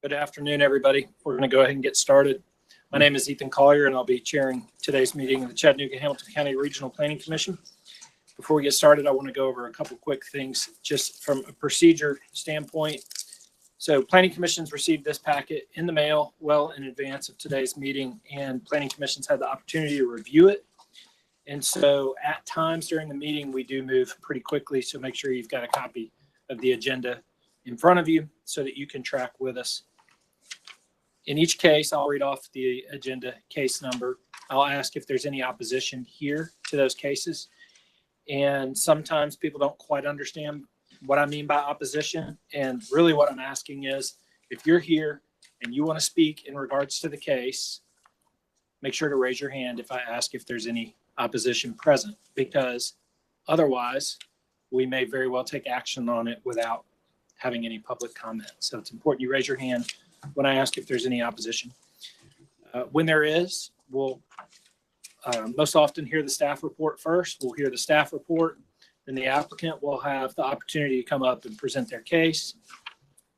Good afternoon, everybody. We're going to go ahead and get started. My name is Ethan Collier, and I'll be chairing today's meeting of the Chattanooga-Hamilton County Regional Planning Commission. Before we get started, I want to go over a couple quick things just from a procedure standpoint. So planning commissions received this packet in the mail well in advance of today's meeting, and planning commissions had the opportunity to review it. And so at times during the meeting, we do move pretty quickly. So make sure you've got a copy of the agenda in front of you so that you can track with us. In each case, I'll read off the agenda case number. I'll ask if there's any opposition here to those cases. And sometimes people don't quite understand what I mean by opposition. And really what I'm asking is, if you're here and you want to speak in regards to the case, make sure to raise your hand if I ask if there's any opposition present, because otherwise we may very well take action on it without having any public comment. So it's important you raise your hand when I ask if there's any opposition. When there is, we'll most often hear the staff report first. We'll hear the staff report, then the applicant will have the opportunity to come up and present their case.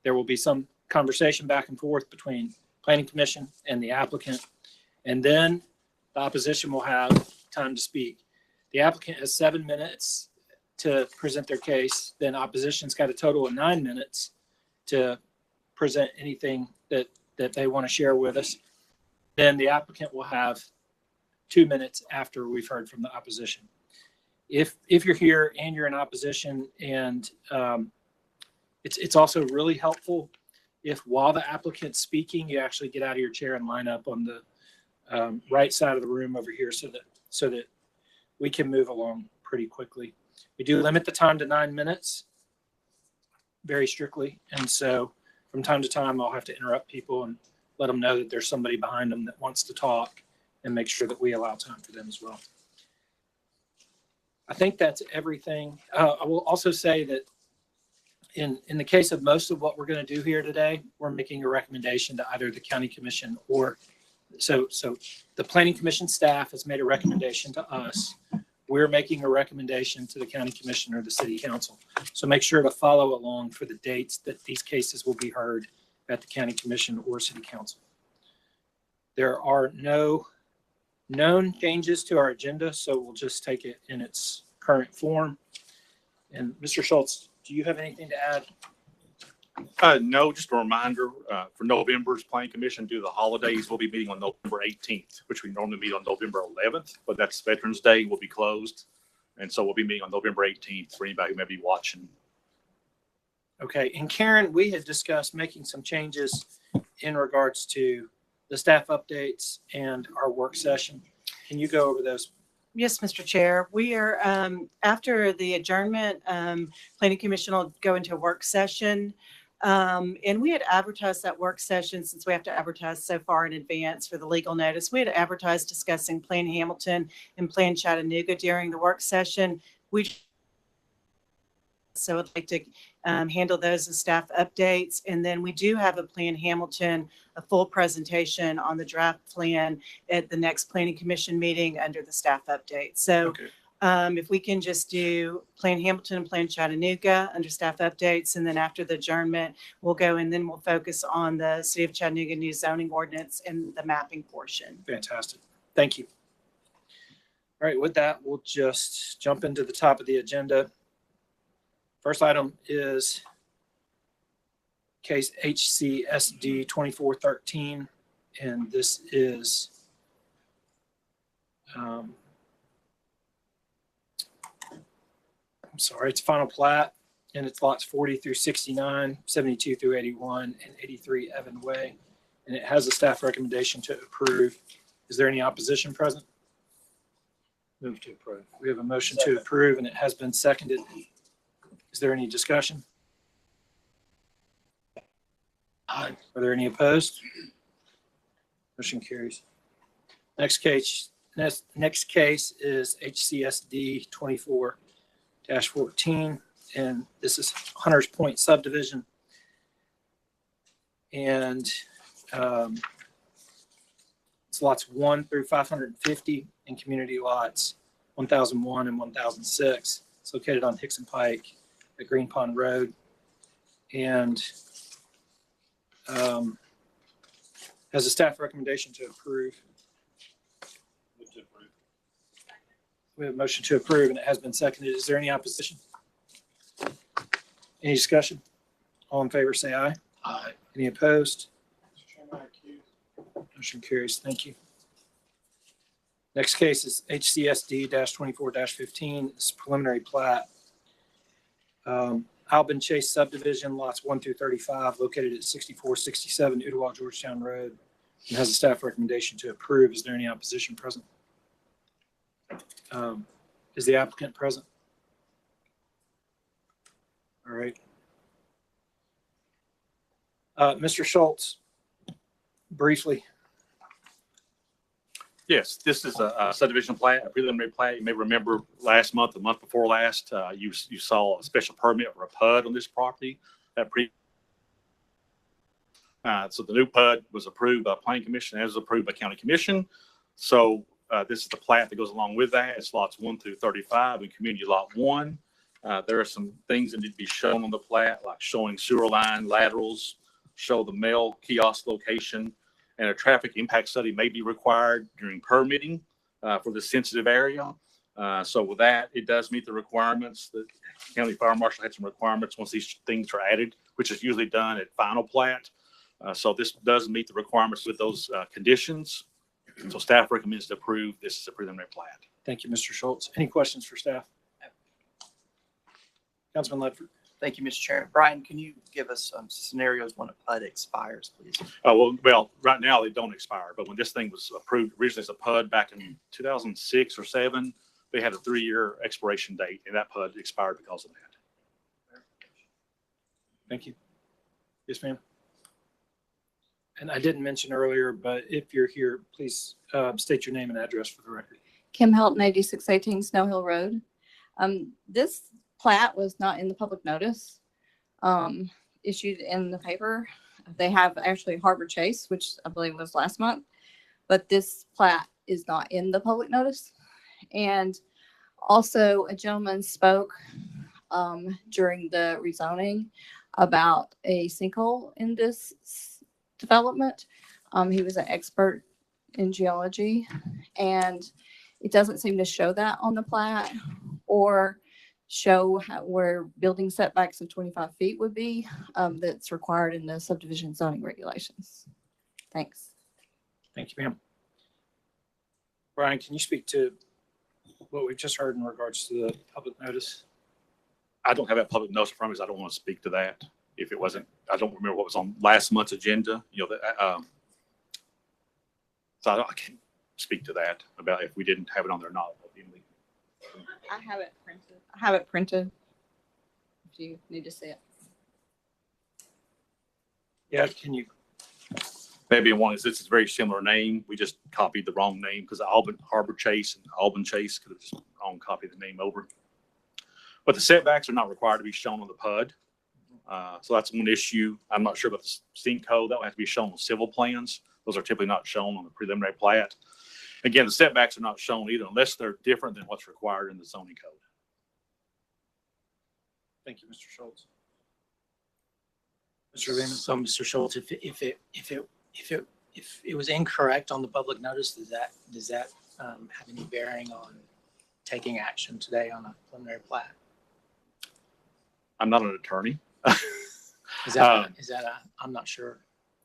There will be some conversation back and forth between Planning Commission and the applicant, and then the opposition will have time to speak. The applicant has 7 minutes to present their case. Then opposition's got a total of 9 minutes to present anything that they want to share with us. Then the applicant will have 2 minutes after we've heard from the opposition. If you're here and you're in opposition, and it's also really helpful if while the applicant's speaking, you actually get out of your chair and line up on the right side of the room over here so that we can move along pretty quickly. We do limit the time to 9 minutes very strictly. And so from time to time, I'll have to interrupt people and let them know that there's somebody behind them that wants to talk, and make sure that we allow time for them as well. I think that's everything. I will also say that in the case of most of what we're going to do here today, we're making a recommendation to either the county commission or so the planning commission staff has made a recommendation to us. We're making a recommendation to the county commission or the city council. So make sure to follow along for the dates that these cases will be heard at the county commission or city council. There are no known changes to our agenda, so we'll just take it in its current form. And Mr. Schultz, do you have anything to add? No, just a reminder for November's Planning Commission due to the holidays, we'll be meeting on November 18th, which we normally meet on November 11th, but that's Veterans Day, will be closed. And so we'll be meeting on November 18th for anybody who may be watching. Okay, and Karen, we had discussed making some changes in regards to the staff updates and our work session. Can you go over those? Yes, Mr. Chair. We are, after the adjournment, Planning Commission will go into a work session. And we had advertised that work session, since we have to advertise so far in advance for the legal notice. We had advertised discussing Plan Hamilton and Plan Chattanooga during the work session. So I'd like to handle those as staff updates. And then we do have a Plan Hamilton, a full presentation on the draft plan at the next Planning Commission meeting under the staff update. So Okay. If we can just do Plan Hamilton and Plan Chattanooga under staff updates, and then after the adjournment, we'll go and then we'll focus on the City of Chattanooga new zoning ordinance and the mapping portion. Fantastic. Thank you. All right, with that, we'll just jump into the top of the agenda. First item is case HCSD 2413, and this is I'm sorry, it's final plat, and it's lots 40 through 69, 72 through 81, and 83 Evan Way, and it has a staff recommendation to approve. Is there any opposition present? Move to approve. We have a motion to approve, and it has been seconded. Is there any discussion? Are there any opposed? Motion carries. Next case is HCSD 24-14, and this is Hunters Point subdivision. And it's lots 1 through 550 and community lots 1001 and 1006. It's located on Hickson Pike at Green Pond Road. And Has a staff recommendation to approve. We have a motion to approve and it has been seconded. Is there any opposition? Any discussion? All in favor, say aye. Aye. Any opposed? Motion carries. Thank you. Next case is HCSD-24-15. It's preliminary plat. Albin Chase subdivision, lots 1 through 35, located at 6467 Ottawa Georgetown Road, and has a staff recommendation to approve. Is there any opposition present? Is the applicant present? All right. Mr. Schultz, briefly. Yes, this is a subdivision plat, a preliminary plat. You may remember last month, the month before last, you saw a special permit for a PUD on this property. So the new PUD was approved by Planning Commission, as approved by County Commission. So this is the plat that goes along with that. It's lots 1 through 35 and Community Lot 1. There are some things that need to be shown on the plat, like showing sewer line laterals, show the mail kiosk location, and a traffic impact study may be required during permitting for the sensitive area. So with that, it does meet the requirements. The county fire marshal had some requirements once these things are added, which is usually done at final plat. So this does meet the requirements with those conditions. So staff recommends to approve. This is a preliminary plat. Thank you, Mr. Schultz. Any questions for staff? Councilman Ledford. Thank you, Mr. Chairman. Brian, can you give us some scenarios when a PUD expires, please? Well, right now they don't expire, but when this thing was approved originally as a PUD back in 2006 or 7, they had a 3-year expiration date, and that PUD expired because of that. Thank you. Yes, ma'am. And I didn't mention earlier, but if you're here, please state your name and address for the record. Kim Helton, 8618 Snow Hill Road. This plat was not in the public notice issued in the paper. They have actually Harbor Chase, which I believe was last month, but this plat is not in the public notice. And also a gentleman spoke during the rezoning about a sinkhole in this development. He was an expert in geology, and it doesn't seem to show that on the plat or show where building setbacks of 25 feet would be that's required in the subdivision zoning regulations. Thanks. Thank you, ma'am. Brian, can you speak to what we've just heard in regards to the public notice? I don't have that public notice from me, so I don't want to speak to that. If it wasn't, I don't remember what was on last month's agenda, so I can't speak to that about if we didn't have it on there or not. I have it printed. I have it printed if you need to see it. Yeah, can you? Maybe one is this is a very similar name. We just copied the wrong name because Harbor Chase and Albin Chase could have just wrong copied the name over. But the setbacks are not required to be shown on the PUD. So that's one issue. I'm not sure about the sinkhole. That will have to be shown on civil plans. Those are typically not shown on the preliminary plat. Again, the setbacks are not shown either unless they're different than what's required in the zoning code. Thank you, Mr. Schultz. Mr. Lehman. So, Mr. Schultz, if it was incorrect on the public notice, does that have any bearing on taking action today on a preliminary plat? I'm not an attorney. I'm not sure.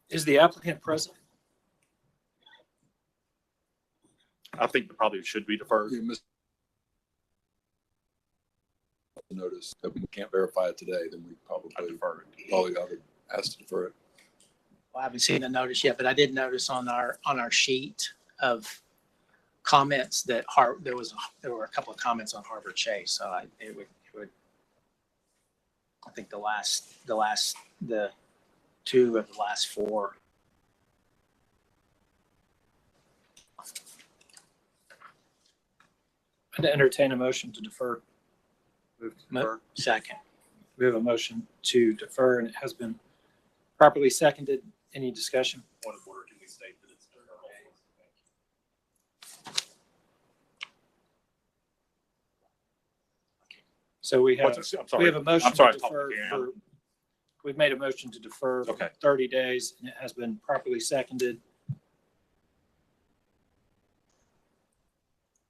Is the applicant present? I think it probably should be deferred. Notice that we can't verify it today, then we probably ought to ask to defer it. Well, I haven't seen the notice yet, but I did notice on our sheet of comments that there were a couple of comments on Harbor Chase. So I think the two of the last four. I'd entertain a motion to defer. Second. We have a motion to defer and it has been properly seconded. Any discussion? Point of order, can we state that it's So we have I'm sorry. a motion I'm sorry, to defer for we've made a motion to defer Okay. 30 days, and it has been properly seconded.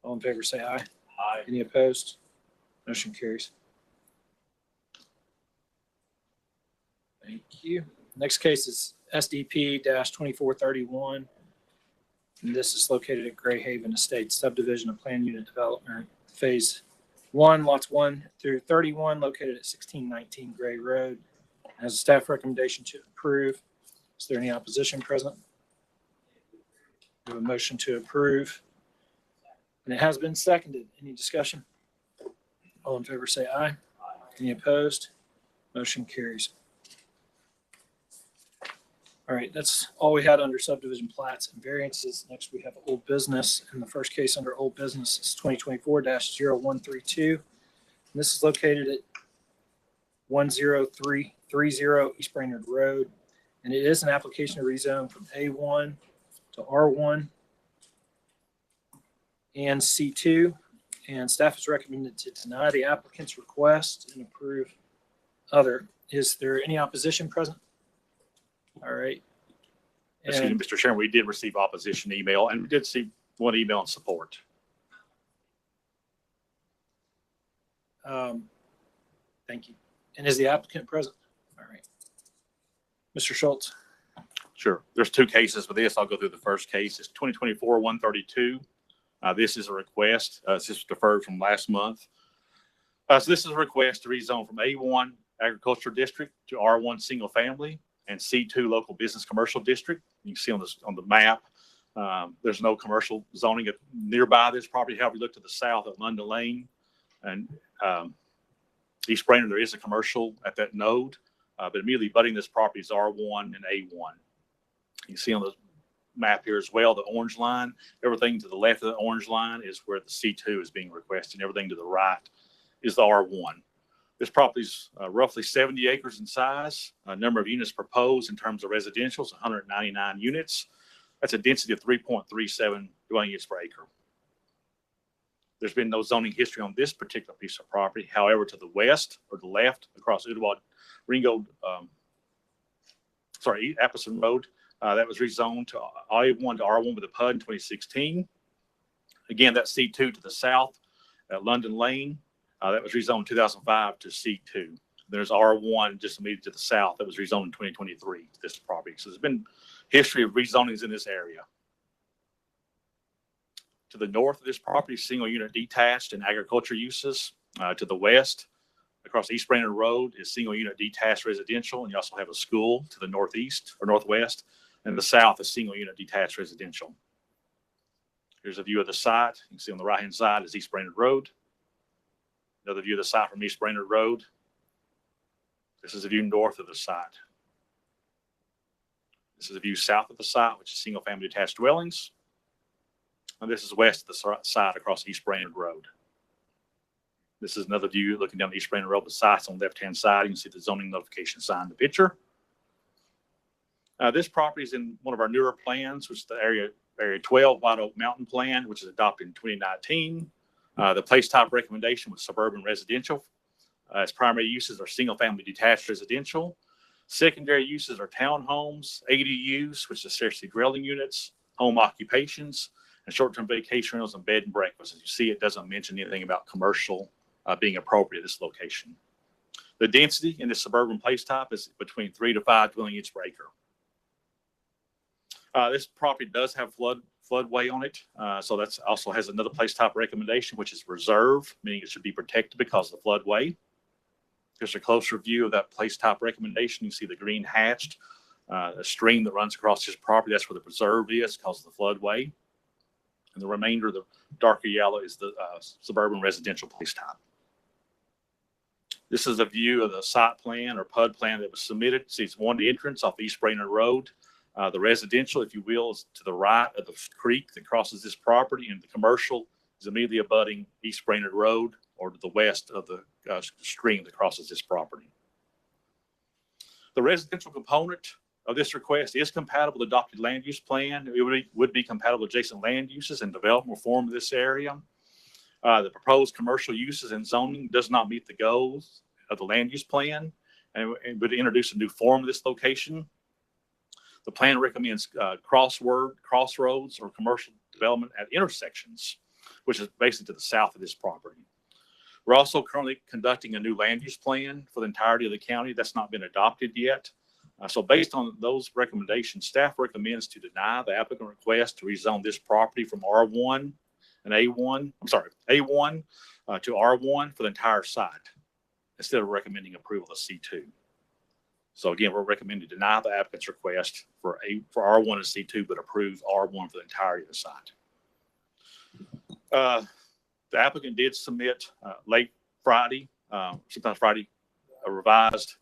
All in favor, say aye. Aye. Any opposed? Motion carries. Thank you. Next case is SDP-2431. And this is located at Gray Haven Estates subdivision of Plan Unit Development, Phase 1, lots 1 through 31, located at 1619 Gray Road. Has a staff recommendation to approve. Is there any opposition present? We have a motion to approve. And it has been seconded. Any discussion? All in favor, say aye. Any opposed? Motion carries. All right, that's all we had under subdivision plats and variances. Next, we have old business. And the first case under old business is 2024-0132. And this is located at 10330 East Brainerd Road. And it is an application to rezone from A1 to R1 and C2. And staff is recommended to deny the applicant's request and approve other. Is there any opposition present? All right. Excuse me, And Mr. Chairman, we did receive opposition email, and we did see one email in support. thank you. And is the applicant present? All right. Mr. Schultz. Sure. There's two cases for this. I'll go through the first case. It's 2024-132. This is a request. This is deferred from last month. So this is a request to rezone from A1 Agriculture District to R1 Single Family and C2 Local Business Commercial District. You can see on the map, there's no commercial zoning nearby this property. However, you look to the south at London Lane and East Brainerd, there is a commercial at that node, but immediately abutting this property is R1 and A1. You can see on the map here as well, the orange line. Everything to the left of the orange line is where the C2 is being requested, and everything to the right is the R1. This property is roughly 70 acres in size. Number of units proposed in terms of residential is 199 units. That's a density of 3.37 dwelling units per acre. There's been no zoning history on this particular piece of property. However, to the west or the left across Appleson Road, that was rezoned to I1 to R1 with a PUD in 2016. Again, that's C2 to the south at London Lane. That was rezoned in 2005 to C2. There's R1 just immediately to the south that was rezoned in 2023 to this property. So there's been history of rezonings in this area. To the north of this property, single unit detached and agriculture uses. To the west, across East Brainerd Road is single unit detached residential, and you also have a school to the northeast or northwest. And the south is single unit detached residential. Here's a view of the site. You can see on the right-hand side is East Brainerd Road. Another view of the site from East Brainerd Road. This is a view north of the site. This is a view south of the site, which is single family detached dwellings. And this is west of the site across East Brainerd Road. This is another view looking down the East Brainerd Road. The site's on the left-hand side. You can see the zoning notification sign in the picture. This property is in one of our newer plans, which is the Area 12 White Oak Mountain Plan, which is adopted in 2019. The place type recommendation was suburban residential. Its primary uses are single family detached residential. Secondary uses are townhomes, ADUs, which is accessory dwelling units, home occupations, and short-term vacation rentals and bed and breakfast. As you see, it doesn't mention anything about commercial being appropriate at this location. The density in this suburban place type is between 3 to 5 dwelling units per acre. This property does have floodway on it. So that's also has another place type recommendation, which is reserve, meaning it should be protected because of the floodway. Here's a closer view of that place type recommendation. You see the green hatched, a stream that runs across this property. That's where the preserve is because of the floodway. And the remainder of the darker yellow is the suburban residential place type. This is a view of the site plan or PUD plan that was submitted. See, it's one entrance off East Brainerd Road. The residential, if you will, is to the right of the creek that crosses this property, and the commercial is immediately abutting East Brainerd Road or to the west of the stream that crosses this property. The residential component of this request is compatible with adopted land use plan. It would be compatible with adjacent land uses and development reform of this area. The proposed commercial uses and zoning does not meet the goals of the land use plan. and would introduce a new form of this location. The plan recommends crossroads or commercial development at intersections, which is basically to the south of this property. We're also currently conducting a new land use plan for the entirety of the county that's not been adopted yet. So based on those recommendations, staff recommends to deny the applicant request to rezone this property from R1 and A1, A1 to R1 for the entire site, instead of recommending approval of C2. So again, we're recommending to deny the applicant's request for R1 and C2, but approve R1 for the entirety of the site. The applicant did submit late Friday, sometime Friday, a revised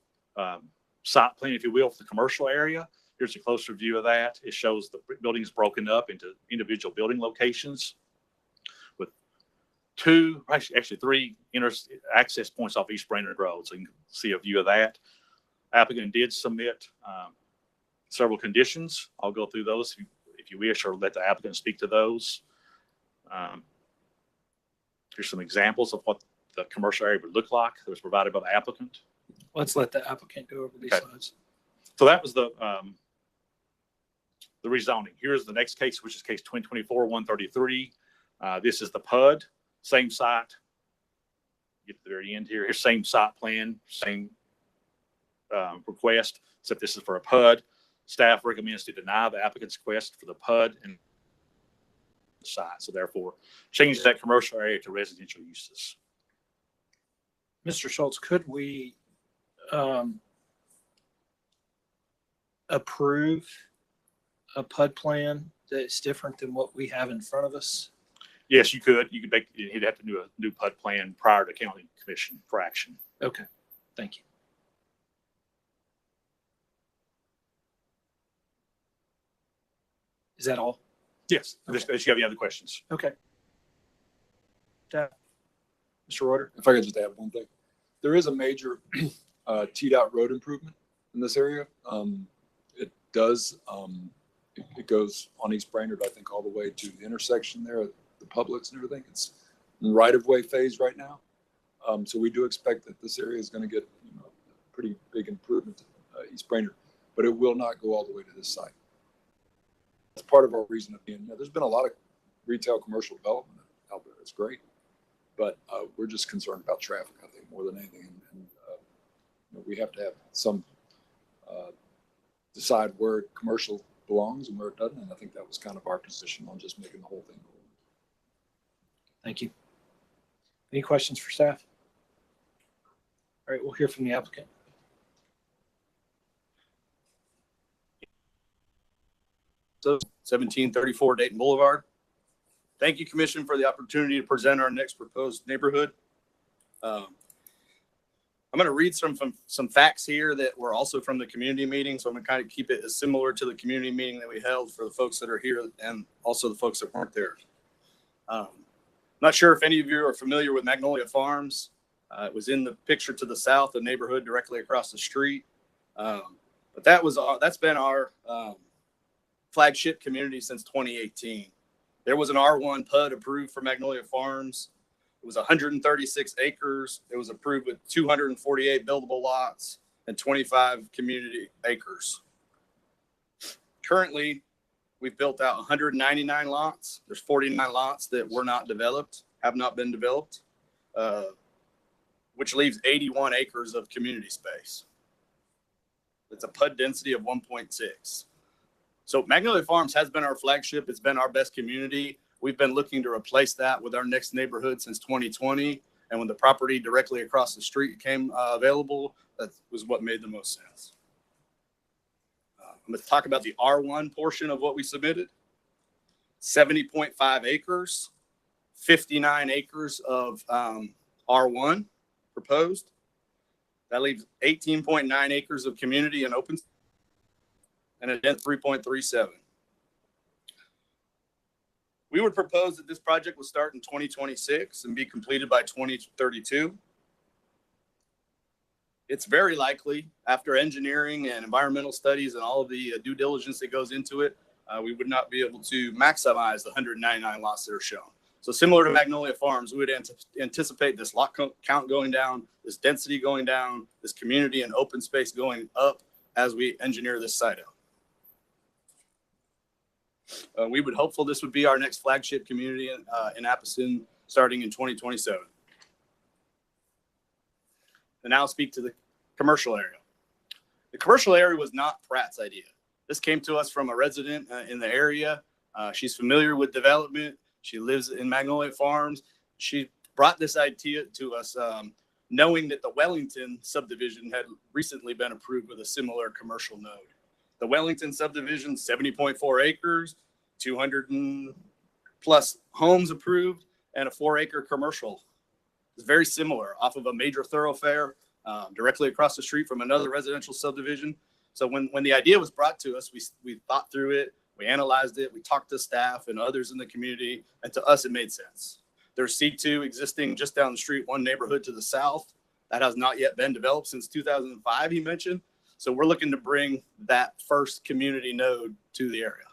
site plan, if you will, for the commercial area. Here's a closer view of that. It shows the buildings broken up into individual building locations with three access points off East Brainerd Road. So you can see a view of that. Applicant did submit several conditions. I'll go through those if you wish, or let the applicant speak to those. Here's some examples of what the commercial area would look like that was provided by the applicant. Let's let the applicant go over these slides. So that was the rezoning. Here's the next case, which is case 2024-133. This is the PUD, same site. Get to the very end here. Here's same site plan, same request, except this is for a PUD. Staff recommends to deny the applicant's request for the PUD and the site. So therefore, change that commercial area to residential uses. Mr. Schultz, could we approve a PUD plan that's different than what we have in front of us? Yes, you could. You could make. He'd have to do a new PUD plan prior to county commission for action. Okay, thank you. Is that all? Yes. Unless you have any other questions. Okay. Mr. Reuter? If I could just add one thing. There is a major T-Dot road improvement in this area. It does, it goes on East Brainerd, I think, all the way to the intersection there, the Publix and everything. It's in right-of-way phase right now. So we do expect that this area is going to get a pretty big improvement to East Brainerd, but it will not go all the way to this site. That's part of our reason of being. There's been a lot of retail commercial development out there. It's great, but we're just concerned about traffic, I think, more than anything. And we have to have some decide where commercial belongs and where it doesn't. And I think that was kind of our position on just making the whole thing go. Thank you. Any questions for staff? All right, we'll hear from the applicant. So 1734 Dayton Boulevard. Thank you, Commission, for the opportunity to present our next proposed neighborhood. I'm going to read some facts here that were also from the community meeting. So I'm going to kind of keep it as similar to the community meeting that we held for the folks that are here and also the folks that weren't there. Not sure if any of you are familiar with Magnolia Farms. It was in the picture to the south, the neighborhood directly across the street. But that's been our flagship community since 2018. There was an R1 PUD approved for Magnolia Farms. It was 136 acres. It was approved with 248 buildable lots and 25 community acres. Currently, we've built out 199 lots. There's 49 lots that were not developed, have not been developed, which leaves 81 acres of community space. It's a PUD density of 1.6. So Magnolia Farms has been our flagship. It's been our best community. We've been looking to replace that with our next neighborhood since 2020. And when the property directly across the street came available, that was what made the most sense. I'm going to talk about the R1 portion of what we submitted. 70.5 acres, 59 acres of R1 proposed. That leaves 18.9 acres of community and open, and a dent 3.37. We would propose that this project would start in 2026 and be completed by 2032. It's very likely, after engineering and environmental studies and all of the due diligence that goes into it, we would not be able to maximize the 199 lots that are shown. So similar to Magnolia Farms, we would anticipate this lot count going down, this density going down, this community and open space going up as we engineer this site out. We would hopeful this would be our next flagship community in Appleton starting in 2027. And now I'll speak to the commercial area. The commercial area was not Pratt's idea. This came to us from a resident in the area. She's familiar with development. She lives in Magnolia Farms. She brought this idea to us knowing that the Wellington subdivision had recently been approved with a similar commercial node. The Wellington subdivision, 70.4 acres, 200 and plus homes approved, and a 4-acre commercial. It's very similar off of a major thoroughfare directly across the street from another residential subdivision. So when the idea was brought to us, we thought through it, we analyzed it, we talked to staff and others in the community, and to us, it made sense. There's C2 existing just down the street, one neighborhood to the south that has not yet been developed since 2005, he mentioned. So we're looking to bring that first community node to the area.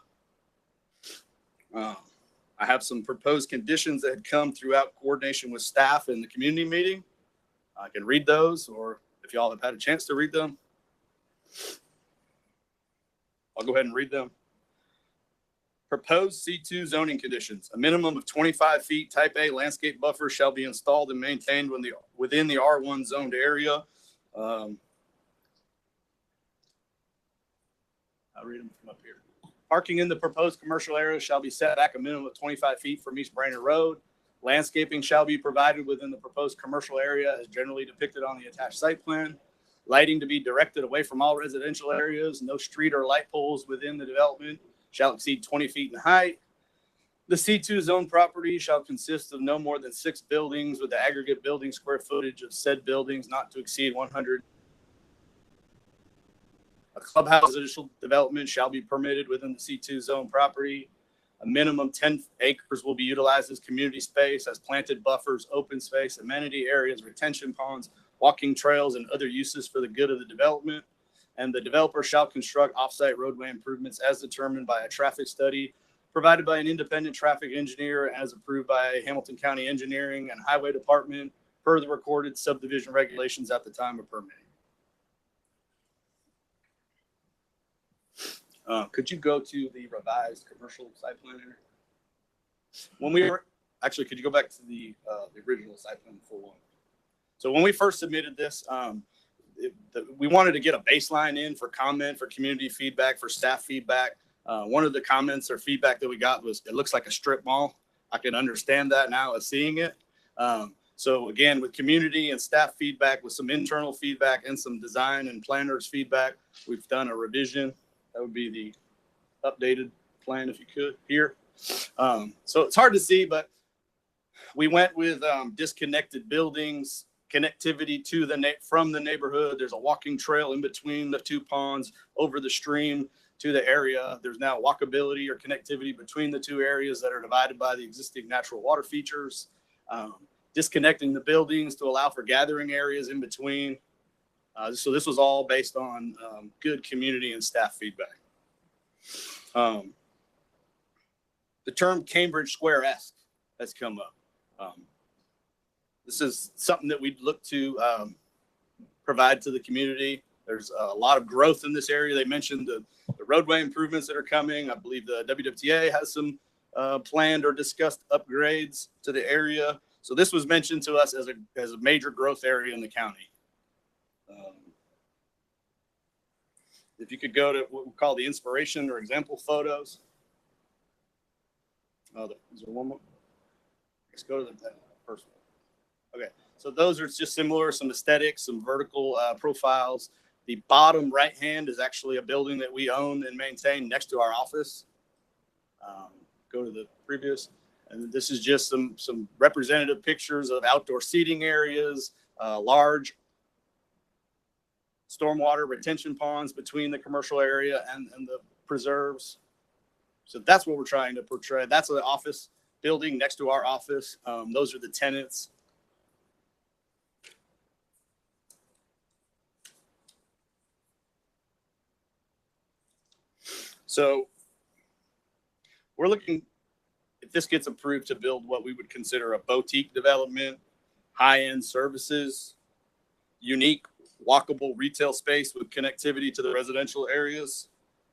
I have some proposed conditions that had come throughout coordination with staff in the community meeting. I can read those, or if y'all have had a chance to read them, I'll go ahead and read them. Proposed C2 zoning conditions. A minimum of 25 feet type A landscape buffer shall be installed and maintained within the R1 zoned area. I'll read them from up here. Parking in the proposed commercial area shall be set back a minimum of 25 feet from East Brainerd Road. Landscaping shall be provided within the proposed commercial area as generally depicted on the attached site plan. Lighting to be directed away from all residential areas. No street or light poles within the development shall exceed 20 feet in height. The C2 zone property shall consist of no more than 6 buildings with the aggregate building square footage of said buildings not to exceed 100. A clubhouse residential development shall be permitted within the C2 zone property. A minimum 10 acres will be utilized as community space, as planted buffers, open space, amenity areas, retention ponds, walking trails, and other uses for the good of the development. And the developer shall construct off-site roadway improvements as determined by a traffic study provided by an independent traffic engineer as approved by Hamilton County Engineering and Highway Department per the recorded subdivision regulations at the time of permitting. Could you go to the revised commercial site plan here? When we were, actually, could you go back to the original site plan full one? So when we first submitted this, we wanted to get a baseline in for comment, for community feedback, for staff feedback. One of the comments or feedback that we got was, it looks like a strip mall. I can understand that now as seeing it. So again, with community and staff feedback, with some internal feedback and some design and planners feedback, we've done a revision. That would be the updated plan if you could here. So it's hard to see, but we went with disconnected buildings, connectivity to from the neighborhood. There's a walking trail in between the 2 ponds over the stream to the area. There's now walkability or connectivity between the 2 areas that are divided by the existing natural water features. Disconnecting the buildings to allow for gathering areas in between. So this was all based on good community and staff feedback. The term Cambridge Square-esque has come up. This is something that we'd look to provide to the community. There's a lot of growth in this area. They mentioned the roadway improvements that are coming. I believe the WWTA has some planned or discussed upgrades to the area. So this was mentioned to us as a major growth area in the county. If you could go to what we call the inspiration or example photos. Is there one more? Let's go to the first one. Okay, so those are just similar, some aesthetics, some vertical profiles. The bottom right hand is actually a building that we own and maintain next to our office. Go to the previous. And this is just some representative pictures of outdoor seating areas, large stormwater retention ponds between the commercial area and the preserves. So that's what we're trying to portray. That's an office building next to our office. Those are the tenants. So we're looking if this gets approved to build what we would consider a boutique development, high-end services, unique walkable retail space with connectivity to the residential areas,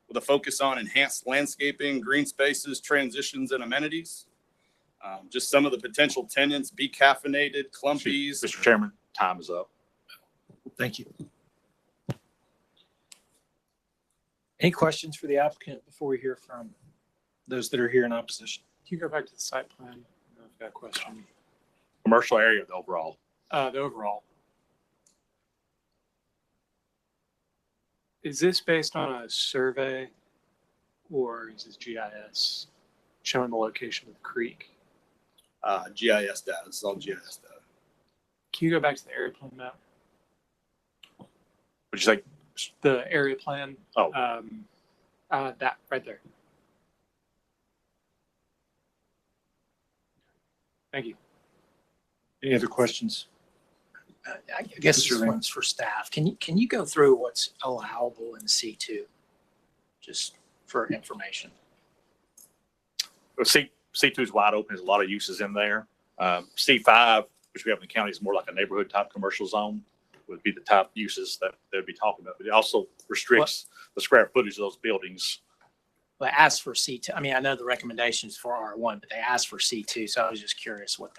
with a focus on enhanced landscaping, green spaces, transitions, and amenities. Just some of the potential tenants: be caffeinated, clumpies. Mr. Chairman, time is up. Thank you. Any questions for the applicant before we hear from those that are here in opposition? Can you go back to the site plan? I've got a question. Commercial area overall. The overall. Is this based on a survey or is this GIS showing the location of the creek? GIS data. This is all GIS data. Can you go back to the area plan map? Would you say? The area plan? Oh. That right there. Thank you. Any other questions? I guess Mr. this Ring. one's for staff. Can you go through what's allowable in C2? Just for information. C2 is wide open. There's a lot of uses in there. C5, which we have in the county, is more like a neighborhood type commercial zone, would be the type uses that they'd be talking about. But it also restricts the square footage of those buildings. They asked for C2. I mean, I know the recommendations for R1, but they asked for C2. So I was just curious what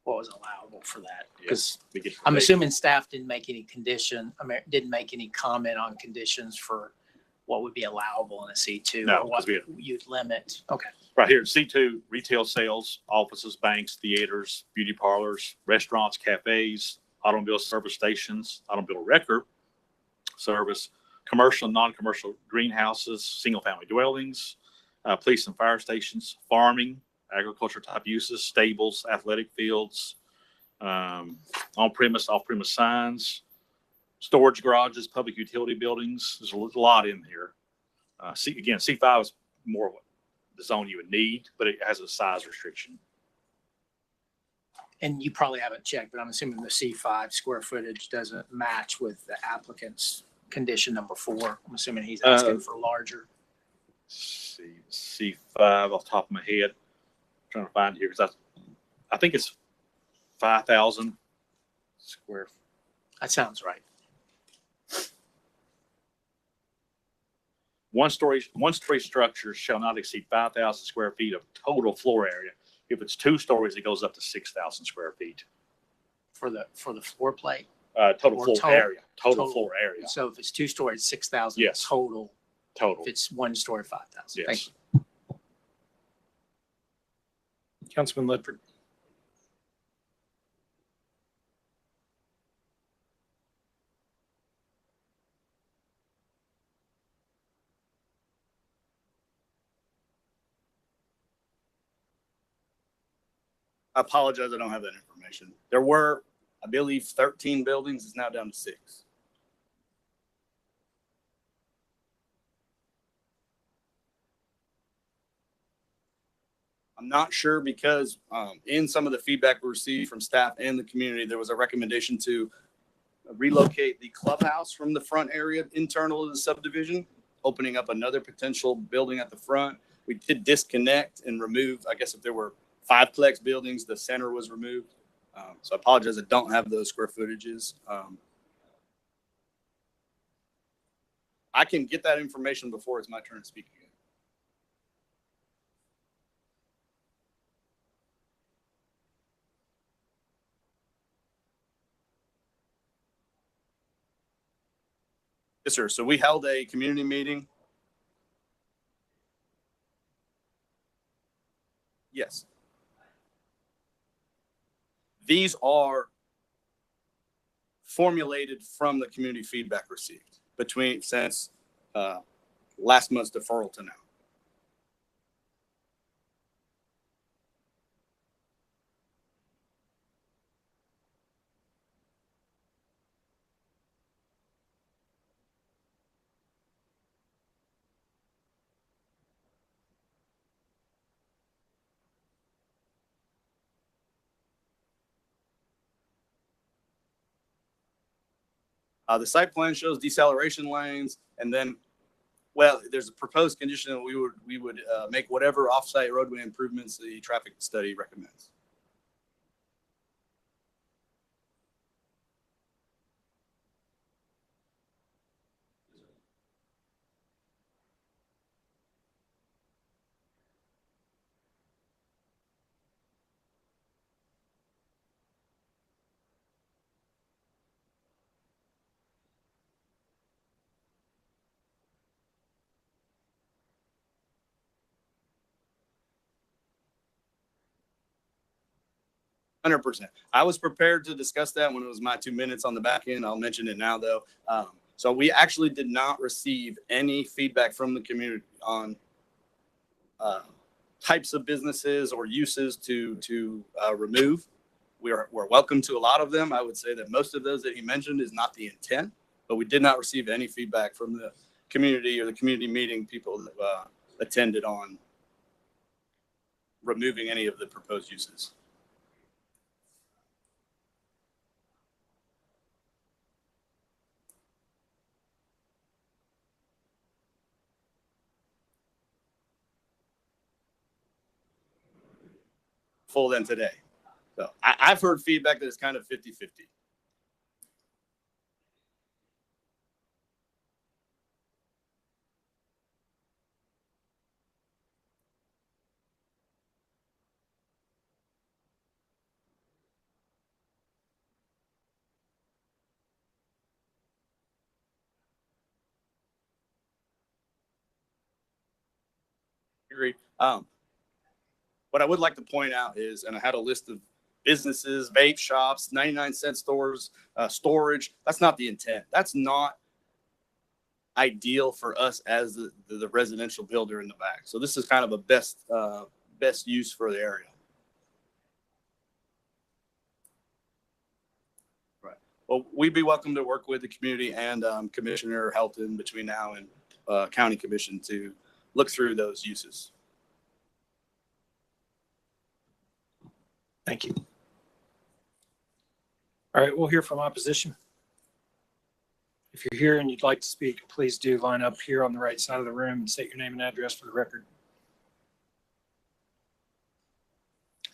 was allowable for that. Because I'm assuming staff didn't make any didn't make any comment on conditions for what would be allowable in a C2 No, or what 'cause we had- you'd limit. Okay. Right here, C2, retail sales, offices, banks, theaters, beauty parlors, restaurants, cafes, automobile service stations, automobile record service, commercial and non-commercial greenhouses, single-family dwellings, police and fire stations, farming, agriculture type uses, stables, athletic fields, on-premise, off-premise signs, storage garages, public utility buildings. There's a lot in here. C5 is more what the zone you would need, but it has a size restriction. And you probably haven't checked, but I'm assuming the C5 square footage doesn't match with the applicant's condition number 4. I'm assuming he's asking for larger. C5 off the top of my head. I'm trying to find it here because I think it's 5,000 square. That sounds right. One-story structures shall not exceed 5,000 square feet of total floor area. If it's 2 stories, it goes up to 6,000 square feet. For the floor plate. Total Or floor total- area. Total total. floor area. So if it's 2 stories, 6,000 Yes. total. Total. If it's 1 story, 5,000. Thank Yes. you. Councilman Ledford. I apologize. I don't have that information. There were, I believe, 13 buildings. It's now down to 6. I'm not sure because in some of the feedback we received from staff and the community, there was a recommendation to relocate the clubhouse from the front area internal to the subdivision, opening up another potential building at the front. We did disconnect and remove, I guess if there were 5 plex buildings, the center was removed. So I apologize. I don't have those square footages. I can get that information before it's my turn to speak again. Yes, sir. So we held a community meeting. Yes. These are formulated from the community feedback received since last month's deferral to now. The site plan shows deceleration lanes, and then Well, there's a proposed condition that we would make whatever offsite roadway improvements the traffic study recommends. 100%. I was prepared to discuss that when it was my 2 minutes on the back end. I'll mention it now, though. So we actually did not receive any feedback from the community on types of businesses or uses to remove. We're welcome to a lot of them. I would say that most of those that he mentioned is not the intent, but we did not receive any feedback from the community or the community meeting people that attended on removing any of the proposed uses. Full than today. So I've heard feedback that it's kind of 50-50. Agreed. What I would like to point out is, and I had a list of businesses, vape shops, 99-cent stores, storage. That's not the intent. That's not ideal for us as the residential builder in the back. So this is kind of a best use for the area. Right. Well, we'd be welcome to work with the community and Commissioner Helton between now and County Commission to look through those uses. Thank you. All right, we'll hear from opposition. If you're here and you'd like to speak, please do line up here on the right side of the room and state your name and address for the record.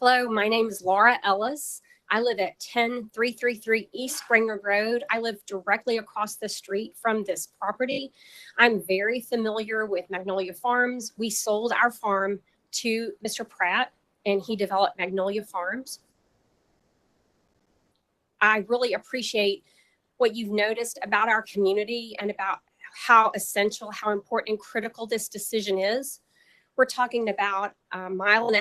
Hello, my name is Laura Ellis. I live at 10333 East Springer Road. I live directly across the street from this property. I'm very familiar with Magnolia Farms. We sold our farm to Mr. Pratt, and he developed Magnolia Farms. I really appreciate what you've noticed about our community and about how essential, how important and critical this decision is. We're talking about 1.5 miles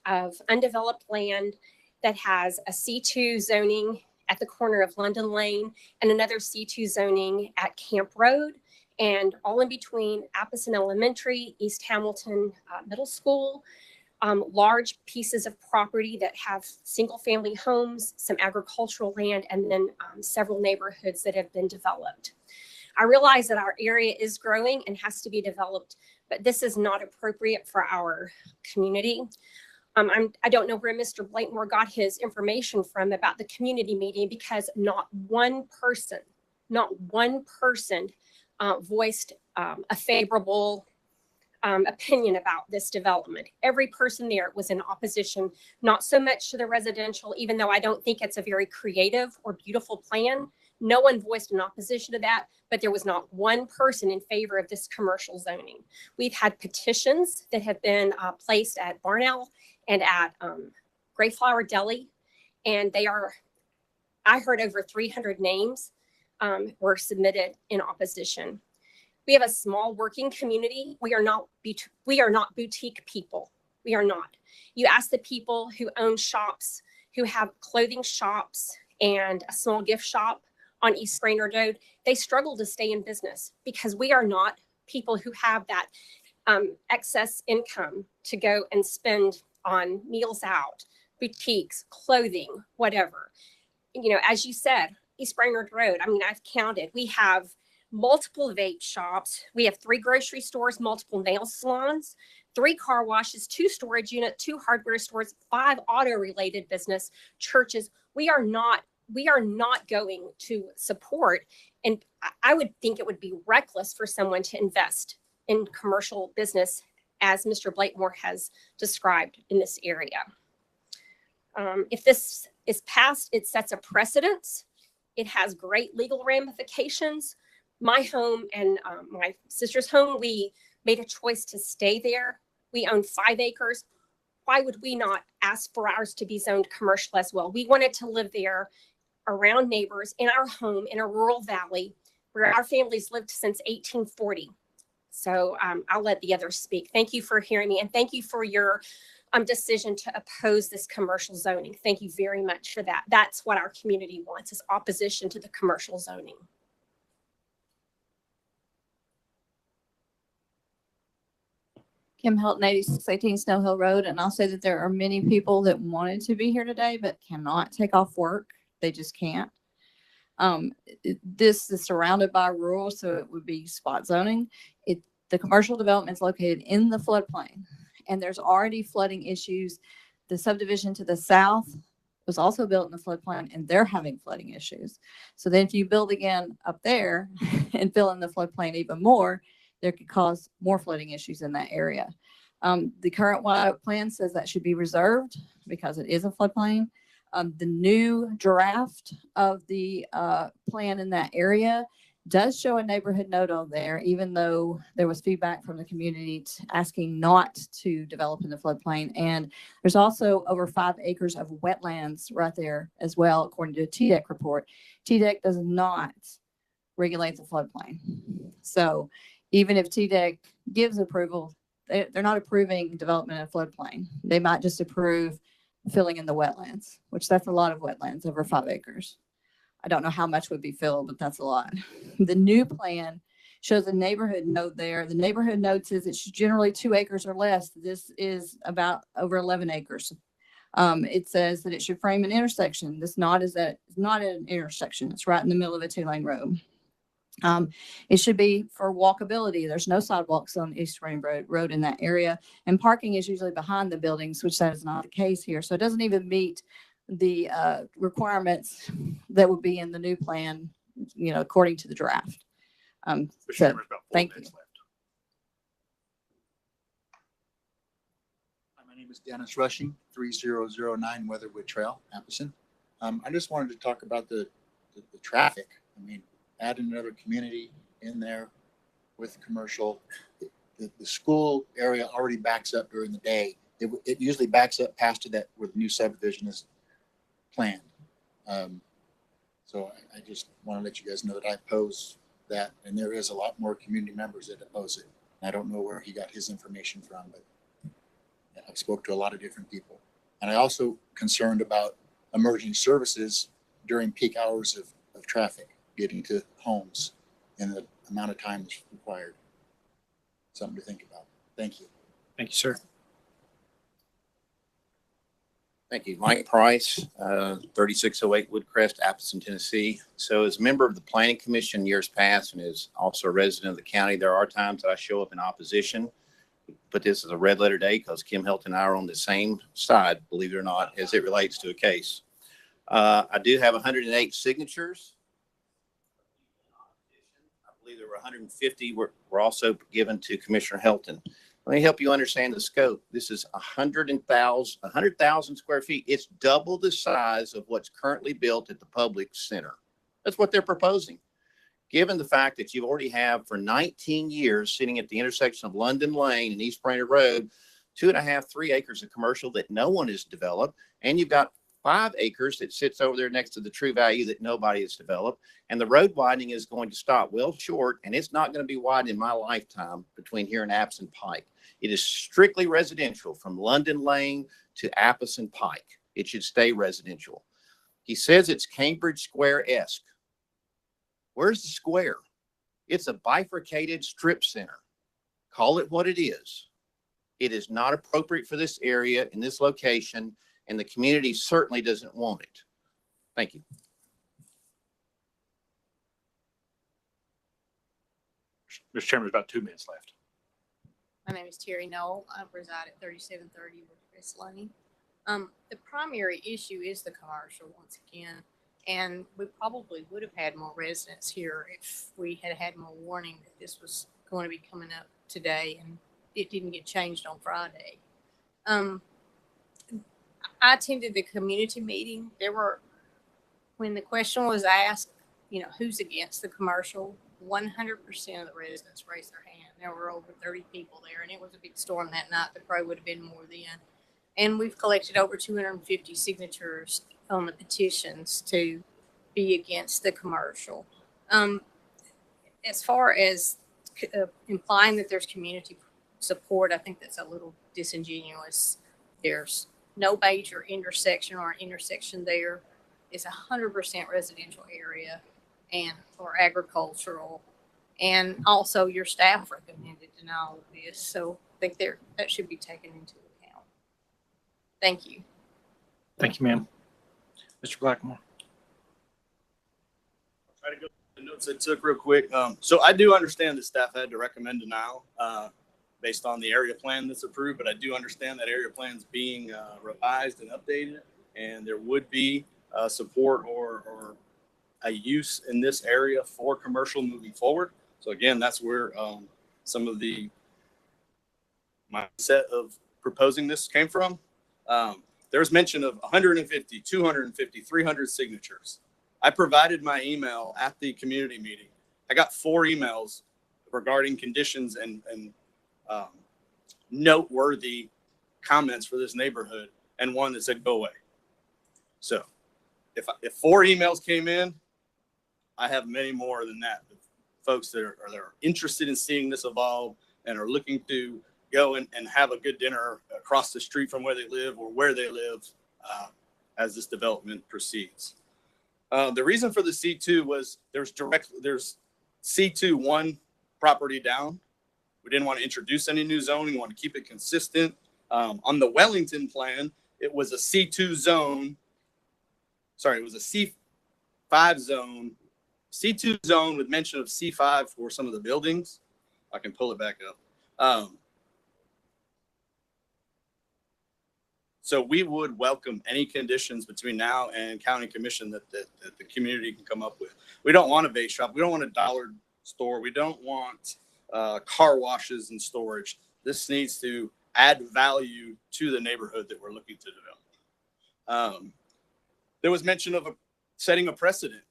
of undeveloped land that has a C2 zoning at the corner of London Lane and another C2 zoning at Camp Road, and all in between Appleton Elementary, East Hamilton Middle School. Large pieces of property that have single family homes, some agricultural land, and then several neighborhoods that have been developed. I realize that our area is growing and has to be developed, but this is not appropriate for our community. I don't know where Mr. Blankmore got his information from about the community meeting, because not one person voiced a favorable opinion about this development. Every person there was in opposition, not so much to the residential, even though I don't think it's a very creative or beautiful plan. No one voiced an opposition to that, but there was not one person in favor of this commercial zoning. We've had petitions that have been placed at Barnell and at Greyflower Deli, and I heard over 300 names were submitted in opposition. We have a small working community. We are not boutique people. We are not. You ask the people who own shops, who have clothing shops and a small gift shop on East Springer Road, they struggle to stay in business because we are not people who have that excess income to go and spend on meals out, boutiques, clothing, whatever. You know, as you said, East Springer Road, I mean, I've counted. We have multiple vape shops. We have 3 grocery stores, multiple nail salons, 3 car washes, 2 storage units, 2 hardware stores, 5 auto-related business, churches. We are not going to support, and I would think it would be reckless for someone to invest in commercial business as Mr. Blakemore has described in this area. If this is passed, it sets a precedent. It has great legal ramifications. My home and my sister's home, we made a choice to stay there. We own 5 acres. Why would we not ask for ours to be zoned commercial as well? We wanted to live there around neighbors in our home in a rural valley where our families lived since 1840. So I'll let the others speak. Thank you for hearing me, and thank you for your decision to oppose this commercial zoning. Thank you very much for that. That's what our community wants, is opposition to the commercial zoning. Kim Hilton, 8618 Snow Hill Road. And I'll say that there are many people that wanted to be here today, but cannot take off work. They just can't. This is surrounded by rural, so it would be spot zoning. The commercial development is located in the floodplain, and there's already flooding issues. The subdivision to the south was also built in the floodplain, and they're having flooding issues. So then if you build again up there and fill in the floodplain even more, there could cause more flooding issues in that area. The current plan says that should be reserved because it is a floodplain. The new draft of the plan in that area does show a neighborhood note on there, even though there was feedback from the community asking not to develop in the floodplain. And there's also over 5 acres of wetlands right there as well, according to a TDEC report. TDEC does not regulate the floodplain. So even if TDEC gives approval, they're not approving development in a floodplain. They might just approve filling in the wetlands, which that's a lot of wetlands, over 5 acres. I don't know how much would be filled, but that's a lot. The new plan shows a neighborhood note there. The neighborhood note says it's generally 2 acres or less. This is about over 11 acres. It says that it should frame an intersection. This not is that it's not an intersection. It's right in the middle of a 2-lane road. It should be for walkability. There's no sidewalks on East Spring Road in that area, and parking is usually behind the buildings, which that is not the case here. So it doesn't even meet the requirements that would be in the new plan, according to the draft. Mr. Chairman, about 4 thank minutes you. left. Hi, my name is Dennis Rushing, 3009 Weatherwood Trail, Appleton. I just wanted to talk about the traffic. I mean, add another community in there with commercial. The school area already backs up during the day. It usually backs up past to that where the new subdivision is planned. So I just want to let you guys know that I oppose that, and there is a lot more community members that oppose it. I don't know where he got his information from, but I've spoke to a lot of different people. And I also concerned about emerging services during peak hours of traffic, getting to homes in the amount of time that's required. Something to think about. Thank you. Thank you, sir. Thank you. Mike Price, 3608 Woodcrest, Appleton, Tennessee. So as a member of the Planning Commission years past and as also a resident of the county, there are times that I show up in opposition. But this is a red letter day because Kim Hilton and I are on the same side, believe it or not, as it relates to a case. I do have 108 signatures. I believe there were 150 were also given to Commissioner Hilton. Let me help you understand the scope. This is 100,000 square feet. It's double the size of what's currently built at the public center. That's what they're proposing. Given the fact that you already have for 19 years sitting at the intersection of London Lane and East Brainerd Road, 2.5, 3 acres of commercial that no one has developed, and you've got 5 acres that sits over there next to the True Value that nobody has developed, and the road widening is going to stop well short, and it's not going to be wide in my lifetime between here and Appleton Pike. It is strictly residential from London Lane to Appleton Pike. It should stay residential. He says it's Cambridge Square-esque. Where's the square? It's a bifurcated strip center. Call it what it is. It is not appropriate for this area in this location, and the community certainly doesn't want it. Thank you. Mr. Chairman, there's about 2 minutes left. My name is Terry Knoll. I reside at 3730 Woodcrest Lane. The primary issue is the commercial once again, and we probably would have had more residents here if we had had more warning that this was going to be coming up today, and it didn't get changed on Friday. I attended the community meeting. When the question was asked, who's against the commercial, 100% of the residents raised their hand. There were over 30 people there, and it was a big storm that night. There probably would have been more then. And we've collected over 250 signatures on the petitions to be against the commercial. As far as implying that there's community support, I think that's a little disingenuous. There's no major intersection or intersection there. It's 100% residential area or agricultural. And also your staff recommended denial of this. So I think that should be taken into account. Thank you. Thank you, ma'am. Mr. Blackmore. I'll try to go through the notes I took real quick. So I do understand that staff had to recommend denial based on the area plan that's approved, but I do understand that area plan is being revised and updated, and there would be support or a use in this area for commercial moving forward. So again, that's where some of the mindset of proposing this came from. There's mention of 150, 250, 300 signatures. I provided my email at the community meeting. I got 4 emails regarding conditions and noteworthy comments for this neighborhood, and one that said go away. So if 4 emails came in, I have many more than that. Folks that are interested in seeing this evolve and are looking to go and have a good dinner across the street from where they live or where they live as this development proceeds. The reason for the C2 was there's C2 one property down. We didn't want to introduce any new zoning. We want to keep it consistent. On the Wellington plan, it was a C2 zone. Sorry, it was a C5 zone. C2 zone with mention of C5 for some of the buildings. I can pull it back up. So we would welcome any conditions between now and county commission that the community can come up with. We don't want a vape shop. We don't want a dollar store. We don't want car washes and storage. This needs to add value to the neighborhood that we're looking to develop. There was mention of setting a precedent.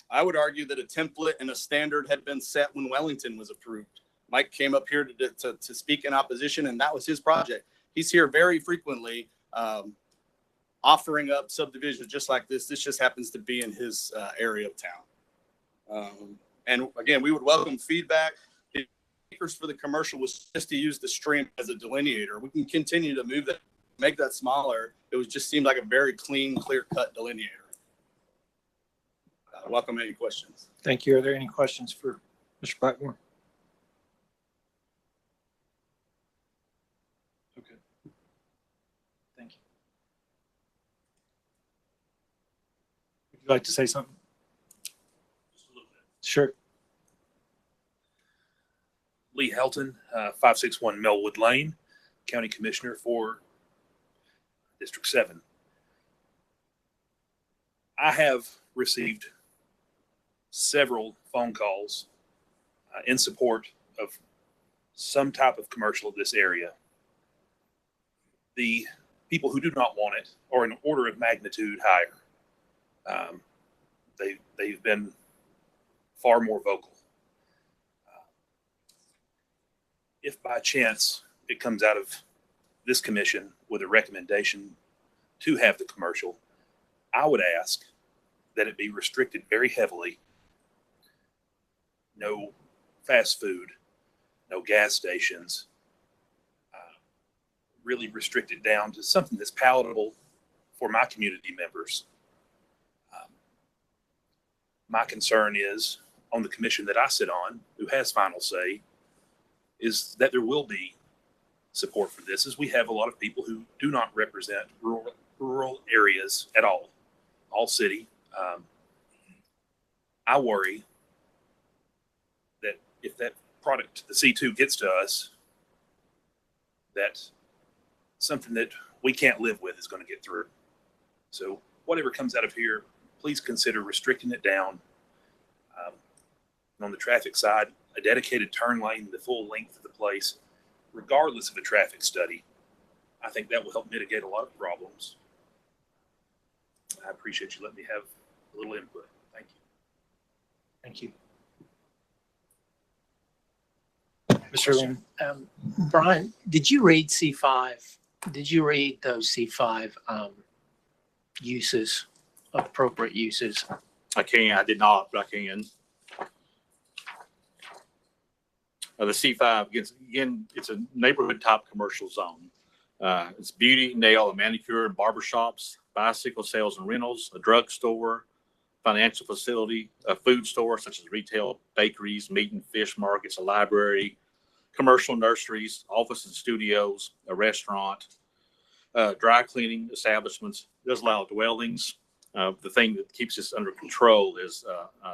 I would argue that a template and a standard had been set when Wellington was approved. Mike came up here to speak in opposition, and that was his project. He's here very frequently offering up subdivisions just like this. This just happens to be in his area of town. And again, we would welcome feedback. The acres for the commercial was just to use the stream as a delineator. We can continue to move that, make that smaller. It was just seemed like a very clean, clear-cut delineator. Welcome any questions. Thank you. Are there any questions for Mr. Blackmore? Okay. Thank you. Would you like to say something? Just a little bit. Sure. Lee Helton, 561 Melwood Lane, County Commissioner for District 7. I have received several phone calls in support of some type of commercial in this area. The people who do not want it are an order of magnitude higher. They've been far more vocal. If by chance it comes out of this commission with a recommendation to have the commercial, I would ask that it be restricted very heavily. No fast food, no gas stations, really restrict it down to something that's palatable for my community members. My concern is on the commission that I sit on, who has final say, is that there will be support for this, as we have a lot of people who do not represent rural areas at all city. I worry that if that product, the C2, gets to us, that something that we can't live with is going to get through. So whatever comes out of here, please consider restricting it down. On the traffic side, a dedicated turn lane the full length of the place, regardless of a traffic study. I think that will help mitigate a lot of problems. I appreciate you letting me have a little input. Thank you. Thank you. Mr. Lynn. Brian, did you read C5? Did you read those C5 uses, appropriate uses? I did not, but I can. The C5, again, it's a neighborhood type commercial zone. It's beauty, nail, and manicure and barber shops, bicycle sales and rentals, a drugstore, financial facility, a food store such as retail, bakeries, meat and fish markets, a library, commercial nurseries, office and studios, a restaurant, dry cleaning establishments. It does allow dwellings. The thing that keeps this under control is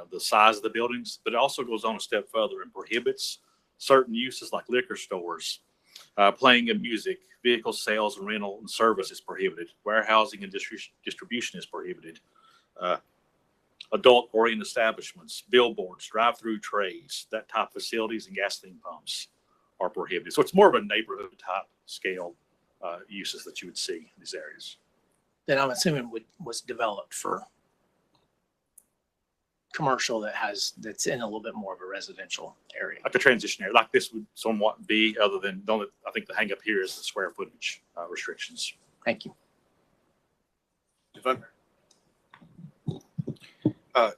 the size of the buildings, but it also goes on a step further and prohibits certain uses like liquor stores, playing of music, vehicle sales and rental and service is prohibited. Warehousing and distribution is prohibited. Adult-oriented establishments, billboards, drive-through trades, that type of facilities and gasoline pumps are prohibited. So it's more of a neighborhood type scale uses that you would see in these areas. That I'm assuming was developed for commercial that's in a little bit more of a residential area. Like a transition area, like this would somewhat be, other than I think the hang up here is the square footage restrictions. Thank you.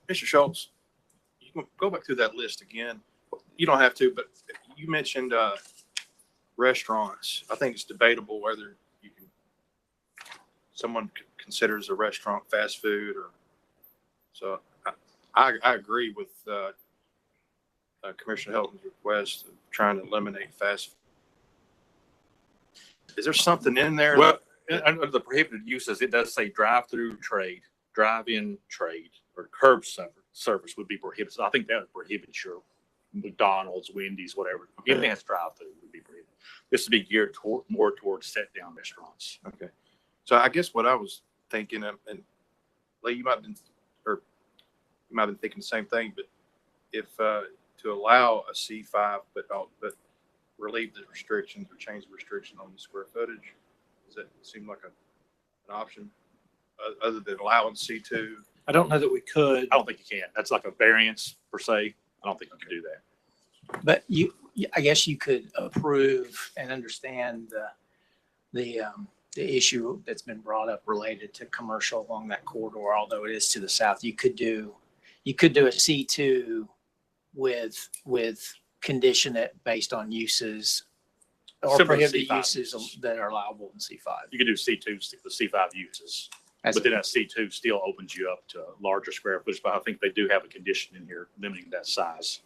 Mr. Schultz, you can go back through that list again. You don't have to, but you mentioned restaurants. I think it's debatable whether someone considers a restaurant fast food or so. I agree with Commissioner Helton's request of trying to eliminate fast food. Is there something in there? Well, under the prohibited uses, it does say drive-through trade, drive-in trade, or curb service would be prohibited. So I think that would prohibit your McDonald's, Wendy's, whatever. Anything that's drive-through would be prohibited. This would be geared more towards set-down restaurants. Okay. So I guess what I was thinking of, and Lee, you might have been thinking the same thing, but if to allow a C5, but relieve the restrictions or change the restriction on the square footage, does that seem like an option other than allowing C2? I don't know that we could. I don't think you can. That's like a variance per se. I don't think you can do that. But I guess you could approve and understand the issue that's been brought up related to commercial along that corridor, although it is to the south. You could do a C2 with condition it based on uses or Similar prohibited C5 uses that are allowable in C5. You can do C2, the C5 uses. But then that C2 still opens you up to larger square footage. But I think they do have a condition in here limiting that size.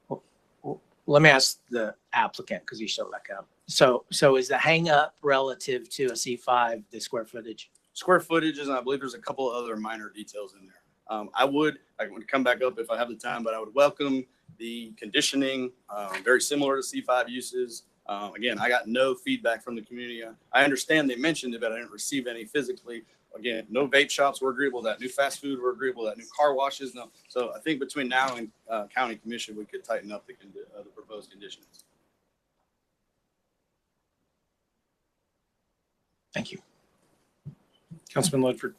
Well, let me ask the applicant because he showed back up. So is the hang up relative to a C5 the square footage? Square footages, and I believe there's a couple of other minor details in there. I would come back up if I have the time, but I would welcome the conditioning, very similar to C5 uses. Again, I got no feedback from the community. I understand they mentioned it, but I didn't receive any physically. Again, no vape shops were agreeable to that. New fast food were agreeable to that. New car washes, no. So I think between now and county commission, we could tighten up the proposed conditions. Thank you. Councilman Ledford.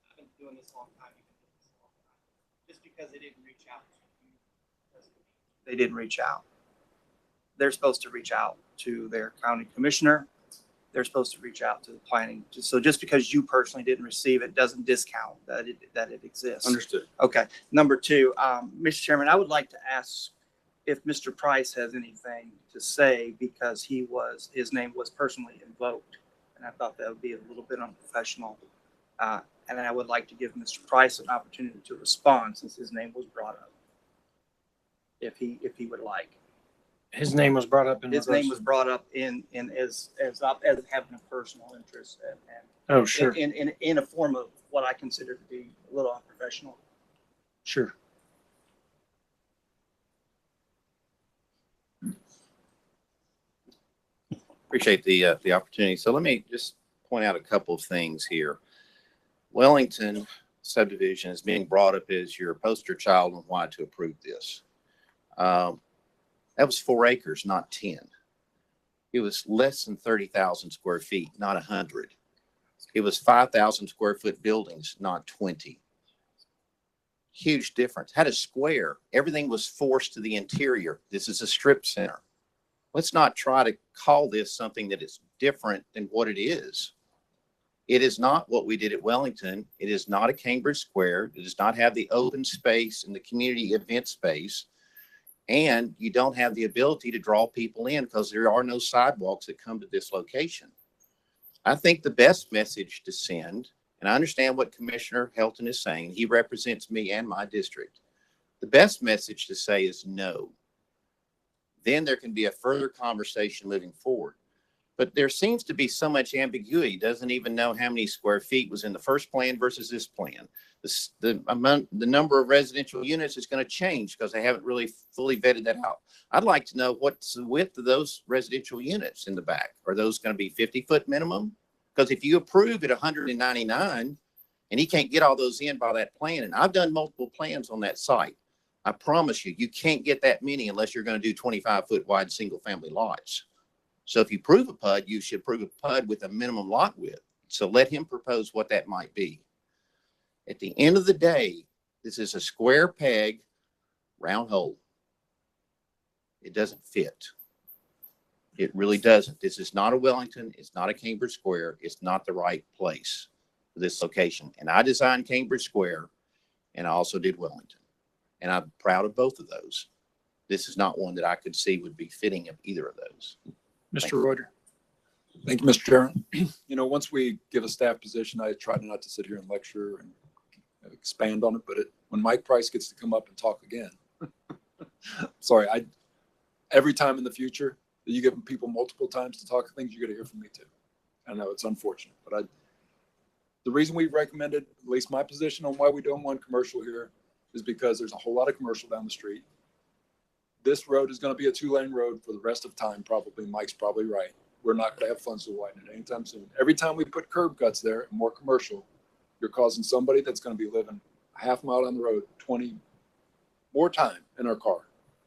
I've been doing this a long time. Just because they didn't reach out to you, they didn't reach out. They're supposed to reach out to their county commissioner. They're supposed to reach out to the planning. So just because you personally didn't receive it doesn't discount that it exists. Understood. Okay. Number two, Mr. Chairman, I would like to ask if Mr. Price has anything to say because his name was personally invoked. And I thought that would be a little bit unprofessional. And I would like to give Mr. Price an opportunity to respond since his name was brought up. If he would like. His name was brought up in His name was brought up in as having a personal interest and oh, sure. In a form of what I consider to be a little unprofessional. Sure. Appreciate the opportunity. So let me just point out a couple of things here. Wellington subdivision is being brought up as your poster child on why to approve this. That was 4 acres, not 10. It was less than 30,000 square feet, not 100. It was 5,000 square foot buildings, not 20. Huge difference. Had a square. Everything was forced to the interior. This is a strip center. Let's not try to call this something that is different than what it is. It is not what we did at Wellington. It is not a Cambridge Square. It does not have the open space and the community event space. And you don't have the ability to draw people in because there are no sidewalks that come to this location. I think the best message to send, and I understand what Commissioner Helton is saying, he represents me and my district. The best message to say is no. Then there can be a further conversation moving forward. But there seems to be so much ambiguity. Doesn't even know how many square feet was in the first plan versus this plan. The number of residential units is going to change because they haven't really fully vetted that out. I'd like to know what's the width of those residential units in the back. Are those going to be 50-foot minimum? Because if you approve at 199 and he can't get all those in by that plan, and I've done multiple plans on that site, I promise you, you can't get that many unless you're going to do 25-foot wide single family lots. So if you prove a PUD, you should prove a PUD with a minimum lot width. So let him propose what that might be. At the end of the day, this is a square peg, round hole. It doesn't fit. It really doesn't. This is not a Wellington. It's not a Cambridge Square. It's not the right place for this location. And I designed Cambridge Square, and I also did Wellington. And I'm proud of both of those. This is not one that I could see would be fitting of either of those. Mr. Reuter. Thank you, Mr. Chairman. You know, once we give a staff position, I try not to sit here and lecture and expand on it, but when Mike Price gets to come up and talk again, sorry, every time in the future that you give people multiple times to talk things, you're going to hear from me too. I know it's unfortunate, but the reason we recommended, at least my position on why we don't want commercial here, is because there's a whole lot of commercial down the street. This road is going to be a 2-lane road for the rest of time, probably. Mike's probably right. We're not going to have funds to widen it anytime soon. Every time we put curb cuts there and more commercial, you're causing somebody that's going to be living a half mile down the road 20 more time in our car.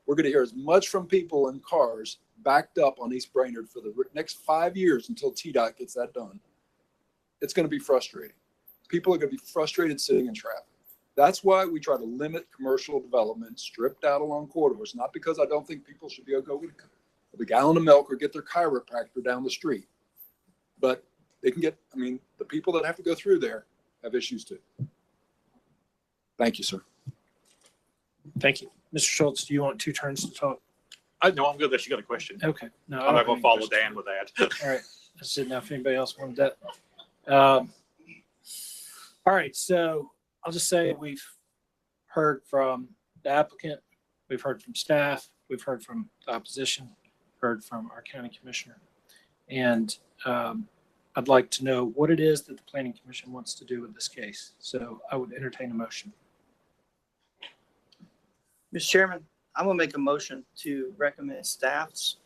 We're going to hear as much from people in cars backed up on East Brainerd for the next 5 years until TDOT gets that done. It's going to be frustrating. People are going to be frustrated sitting in traffic. That's why we try to limit commercial development stripped out along corridors, not because I don't think people should be able to go get a gallon of milk or get their chiropractor down the street. But they can get, the people that have to go through there have issues too. Thank you, sir. Thank you. Mr. Schultz, do you want 2 turns to talk? No, I'm good unless you got a question. Okay. No, I'm not going to follow Dan with that. All right. I just didn't know if anybody else wanted that. All right. So I'll just say we've heard from the applicant, we've heard from staff, we've heard from the opposition, heard from our county commissioner. And I'd like to know what it is that the planning commission wants to do with this case. So I would entertain a motion. Mr. Chairman, I'm gonna make a motion to recommend staff's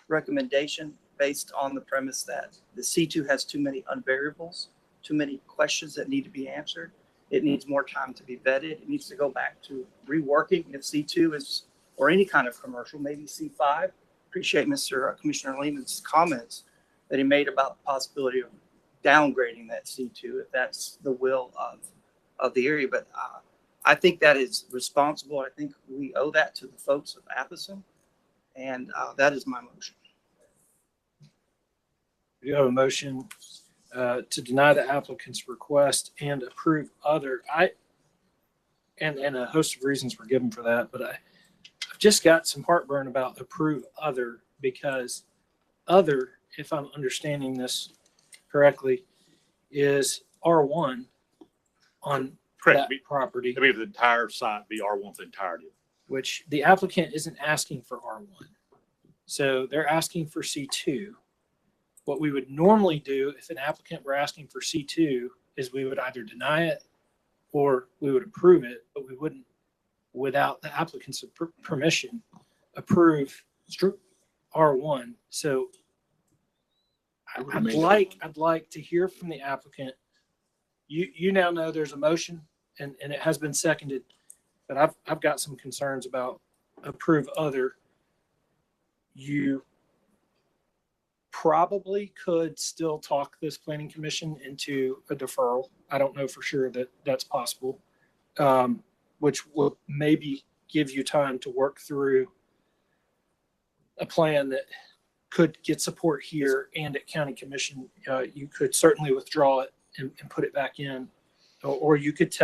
recommendation based on the premise that the C2 has too many unvariables, too many questions that need to be answered. It needs more time to be vetted. It needs to go back to reworking if C2 is, or any kind of commercial, maybe C5. Appreciate Mr. Commissioner Lehman's comments that he made about the possibility of downgrading that C2 if that's the will of the area. But I think that is responsible. I think we owe that to the folks of Appleton, and that is my motion. You have a motion to deny the applicant's request and approve other. And a host of reasons were given for that, but I've just got some heartburn about approve other, because other, if I'm understanding this correctly, is R1 on Correct. that property, It'd be the entire site, be R1 the entirety. which the applicant isn't asking for R1. So they're asking for C2. What we would normally do if an applicant were asking for C2 is we would either deny it or we would approve it, but we wouldn't, without the applicant's permission, approve R1. So I'd like to hear from the applicant you now know there's a motion and it has been seconded, but I've got some concerns about approve other. You probably could still talk this planning commission into a deferral. I don't know for sure that that's possible, which will maybe give you time to work through a plan that could get support here and at county commission. You could certainly withdraw it and put it back in, or you could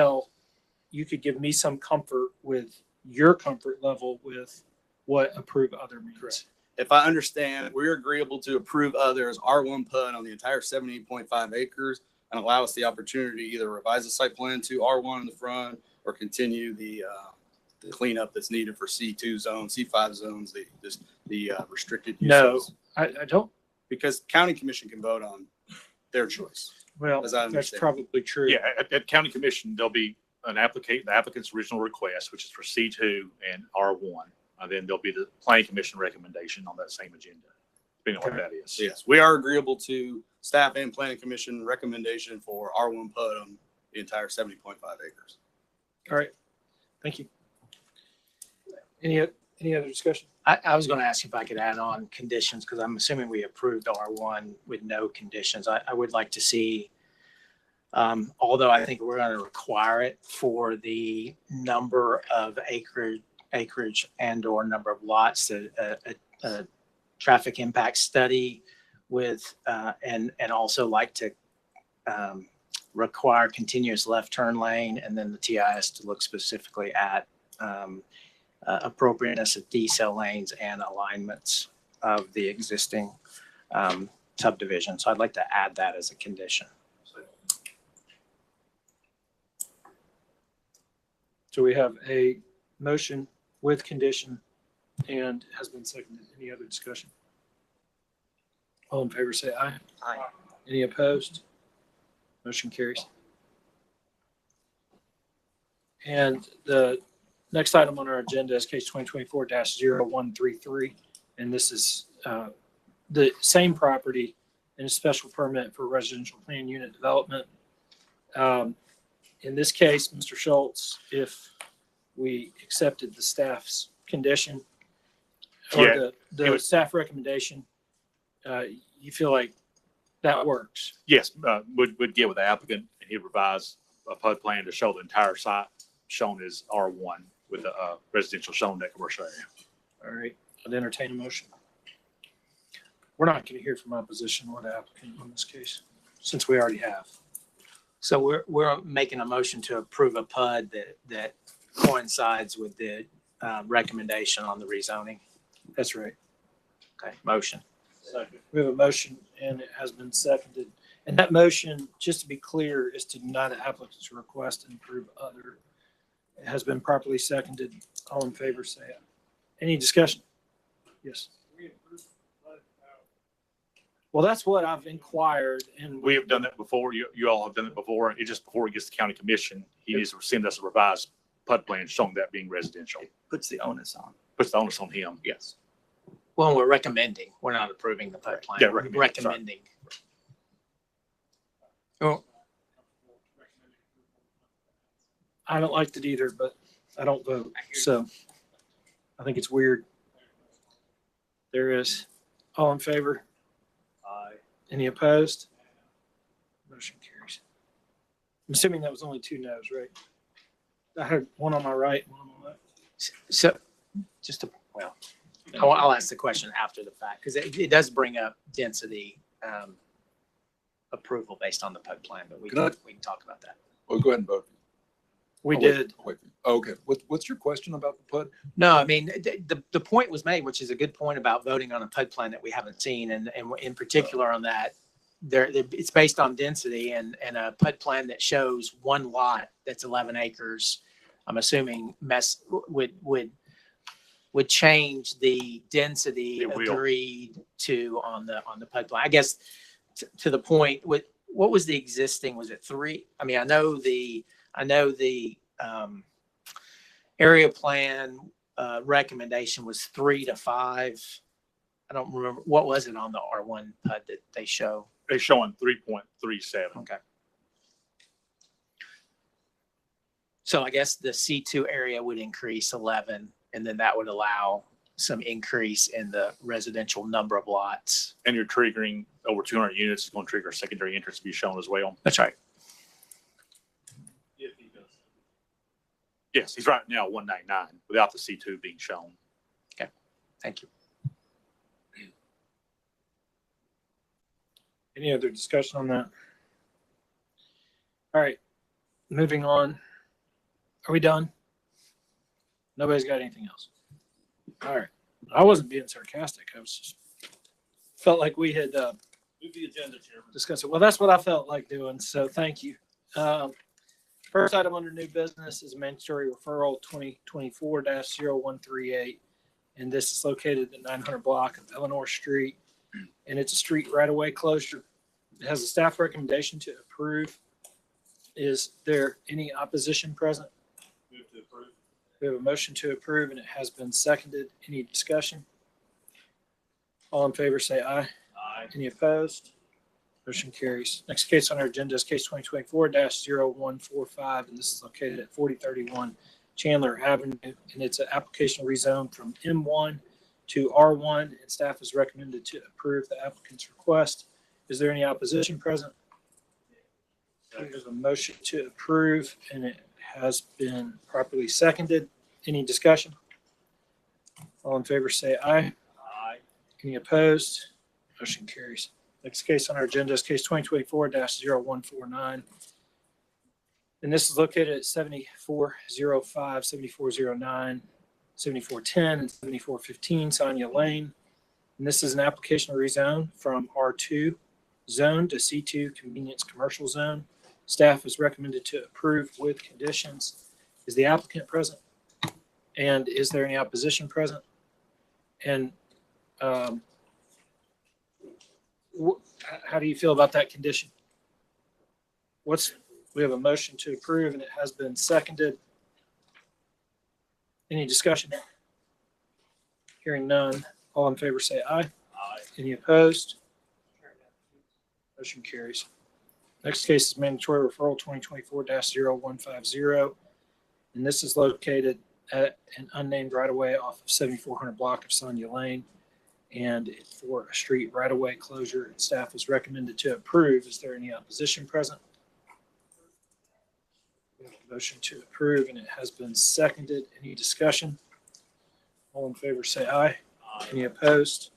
give me some comfort with your comfort level with what approve other means. Correct. If I understand, we're agreeable to approve others R1 PUD on the entire 78.5 acres and allow us the opportunity to either revise the site plan to R1 in the front or continue the cleanup that's needed for C2 zones, C5 zones, the restricted uses. No, I don't. Because county commission can vote on their choice. Well, As I that's understand. probably true. Yeah, at county commission, there'll be the applicant's original request, which is for C2 and R1. And then there'll be the planning commission recommendation on that same agenda, depending on what that is. Yes, we are agreeable to staff and planning commission recommendation for R1 PUD on the entire 70.5 acres. All right. Thank you. Any other discussion? I was going to ask if I could add on conditions because I'm assuming we approved R1 with no conditions. I would like to see, although I think we're going to require it for the number of acreage and or number of lots, a traffic impact study with, and also like to require continuous left turn lane and then the TIS to look specifically at appropriateness of decel lanes and alignments of the existing subdivision. So I'd like to add that as a condition. So we have a motion with condition and has been seconded. Any other discussion? All in favor say aye. Aye. Any opposed? Motion carries. And the next item on our agenda is case 2024-0133. And this is the same property and a special permit for residential plan unit development. In this case, Mr. Schultz, if we accepted the staff's condition or Yeah, the staff recommendation, you feel like that works? Yes, would get with the applicant and he'd revise a PUD plan to show the entire site shown as R1 with the residential shown in that commercial area. All right, I'd entertain a motion. We're not going to hear from opposition or the applicant in this case, since we already have. So we're making a motion to approve a PUD that coincides with the recommendation on the rezoning. That's right. Okay, motion. We have a motion and it has been seconded. And that motion, just to be clear, is to deny the applicant's request and approve other. It has been properly seconded. All in favor, say aye. Any discussion? Yes. Well, that's what I've inquired and We have done that before. You all have done it before. It just before it gets to county commission, he needs to send us a revised PUD plan showing that being residential. Puts the onus on. Puts the onus on him. Yes. Well, we're recommending. We're not approving the PUD plan. Yeah, We're recommending. Oh, I don't like it either, but I don't vote. So I think it's weird. There is. All in favor? Aye. Any opposed? Motion carries. I'm assuming that was only 2 no's, right? I heard one on my right, one on my left. so just to, well, I'll ask the question after the fact because it does bring up density approval based on the PUD plan, but we can talk about that. Well, go ahead and vote. We Oh, did. wait. Okay. What's your question about the PUD? No, I mean, the point was made, which is a good point about voting on a PUD plan that we haven't seen. And in particular on that, it's based on density and a PUD plan that shows one lot that's 11 acres. I'm assuming would change the density It will. agreed to on the PUD plan. I guess to the point what was the existing, was it 3? I mean, I know the area plan recommendation was 3 to 5. I don't remember. What was it on the R1 PUD that they show? They're showing 3.37. Okay. So I guess the C2 area would increase 11, and then that would allow some increase in the residential number of lots. And you're triggering over 200 units, it's going to trigger secondary interest to be shown as well. That's right. Yes, he's right now 199 without the C2 being shown. Thank you. Any other discussion on that? All right, moving on. Are we done? Nobody's got anything else? All right. I wasn't being sarcastic. I was just felt like we had Move the agenda, Chairman. discussed it. Well, that's what I felt like doing. So thank you. First item under new business is mandatory referral 2024-0138. And this is located at 900 block of Eleanor Street. And it's a street right-of-way closure. It has a staff recommendation to approve. Is there any opposition present? Move to approve. We have a motion to approve and it has been seconded. Any discussion? All in favor say aye. Aye. Any opposed? Motion carries. Next case on our agenda is case 2024-0145, and this is located at 4031 Chandler Avenue, and it's an application rezone from M1 to R1, and staff is recommended to approve the applicant's request. Is there any opposition present? There's a motion to approve, and it has been properly seconded. Any discussion? All in favor say aye. Aye. Any opposed? Motion carries. Next case on our agenda is case 2024-0149. And this is located at 7405, 7409, 7410, and 7415 Sonia Lane. And this is an application to rezone from R2 zone to C2 convenience commercial zone. Staff is recommended to approve with conditions. Is the applicant present? And is there any opposition present? And how do you feel about that condition? We have a motion to approve and it has been seconded. Any discussion? Hearing none. All in favor say aye. Aye. Any opposed? Motion carries. Next case is mandatory referral 2024-0150. And this is located at an unnamed right-of-way off of 7400 block of Sonia Lane. And for a street right-of-way closure, and staff is recommended to approve. Is there any opposition present? We have a motion to approve and it has been seconded. Any discussion? All in favor say aye. Aye. Any opposed?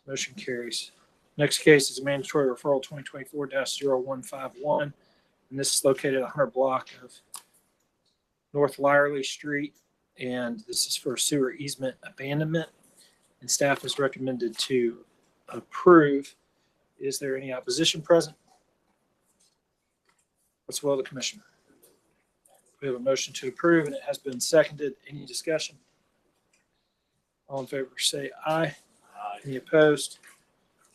Motion carries. Next case is a mandatory referral 2024-0151. And this is located at 100 block of North Lyerly Street. And this is for sewer easement abandonment. And staff is recommended to approve. Is there any opposition present? What's the will of the commission? We have a motion to approve and it has been seconded. Any discussion? All in favor say aye. Aye. Any opposed?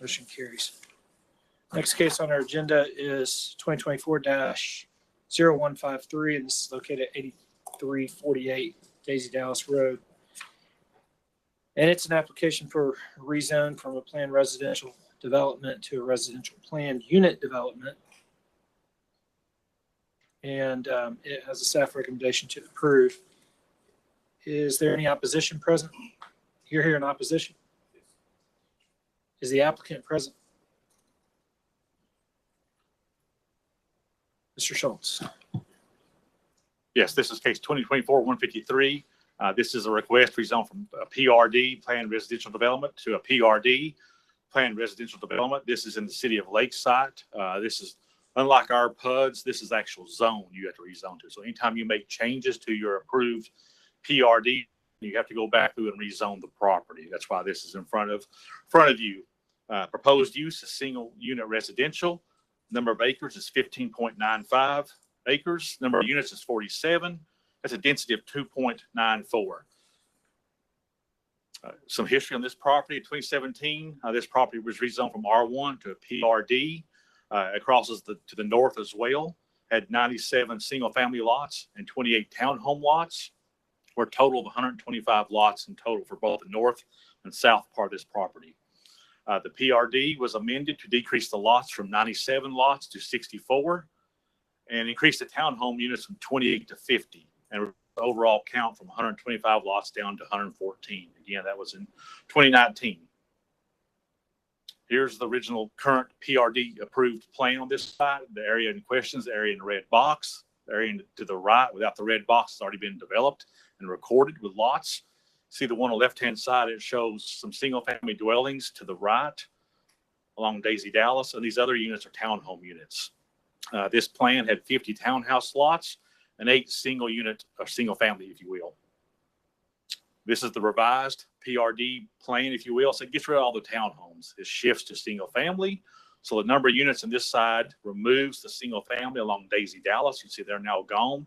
Motion carries. Next case on our agenda is 2024-0153, and this is located at 8348 Daisy Dallas Road. And it's an application for rezone from a planned residential development to a residential planned unit development. And it has a staff recommendation to approve. Is there any opposition present? You're here in opposition? Is the applicant present? Mr. Schultz. Yes, this is case 2024-153. This is a request to rezone from a PRD, planned residential development, to a PRD, planned residential development. This is in the city of Lakeside. This is unlike our PUDs. This is actual zone you have to rezone to. So anytime you make changes to your approved PRD, you have to go back through and rezone the property. That's why this is in front of you. Proposed use is single unit residential. Number of acres is 15.95 acres. Number of units is 47. That's a density of 2.94. Some history on this property. In 2017, this property was rezoned from R1 to a PRD. It crosses to the north as well. Had 97 single-family lots and 28 townhome lots, for a total of 125 lots in total for both the north and south part of this property. The PRD was amended to decrease the lots from 97 lots to 64. and increased the townhome units from 28 to 50, and the overall count from 125 lots down to 114. Again, that was in 2019. Here's the original current PRD approved plan on this side. The area in question is the area in the red box. The area to the right without the red box has already been developed and recorded with lots. See the one on the left-hand side, it shows some single-family dwellings to the right along Daisy Dallas, and these other units are townhome units. This plan had 50 townhouse lots and 8 single unit or single family, if you will. This is the revised PRD plan, if you will. So it gets rid of all the townhomes. It shifts to single family. So the number of units on this side removes the single family along Daisy Dallas. You see they're now gone.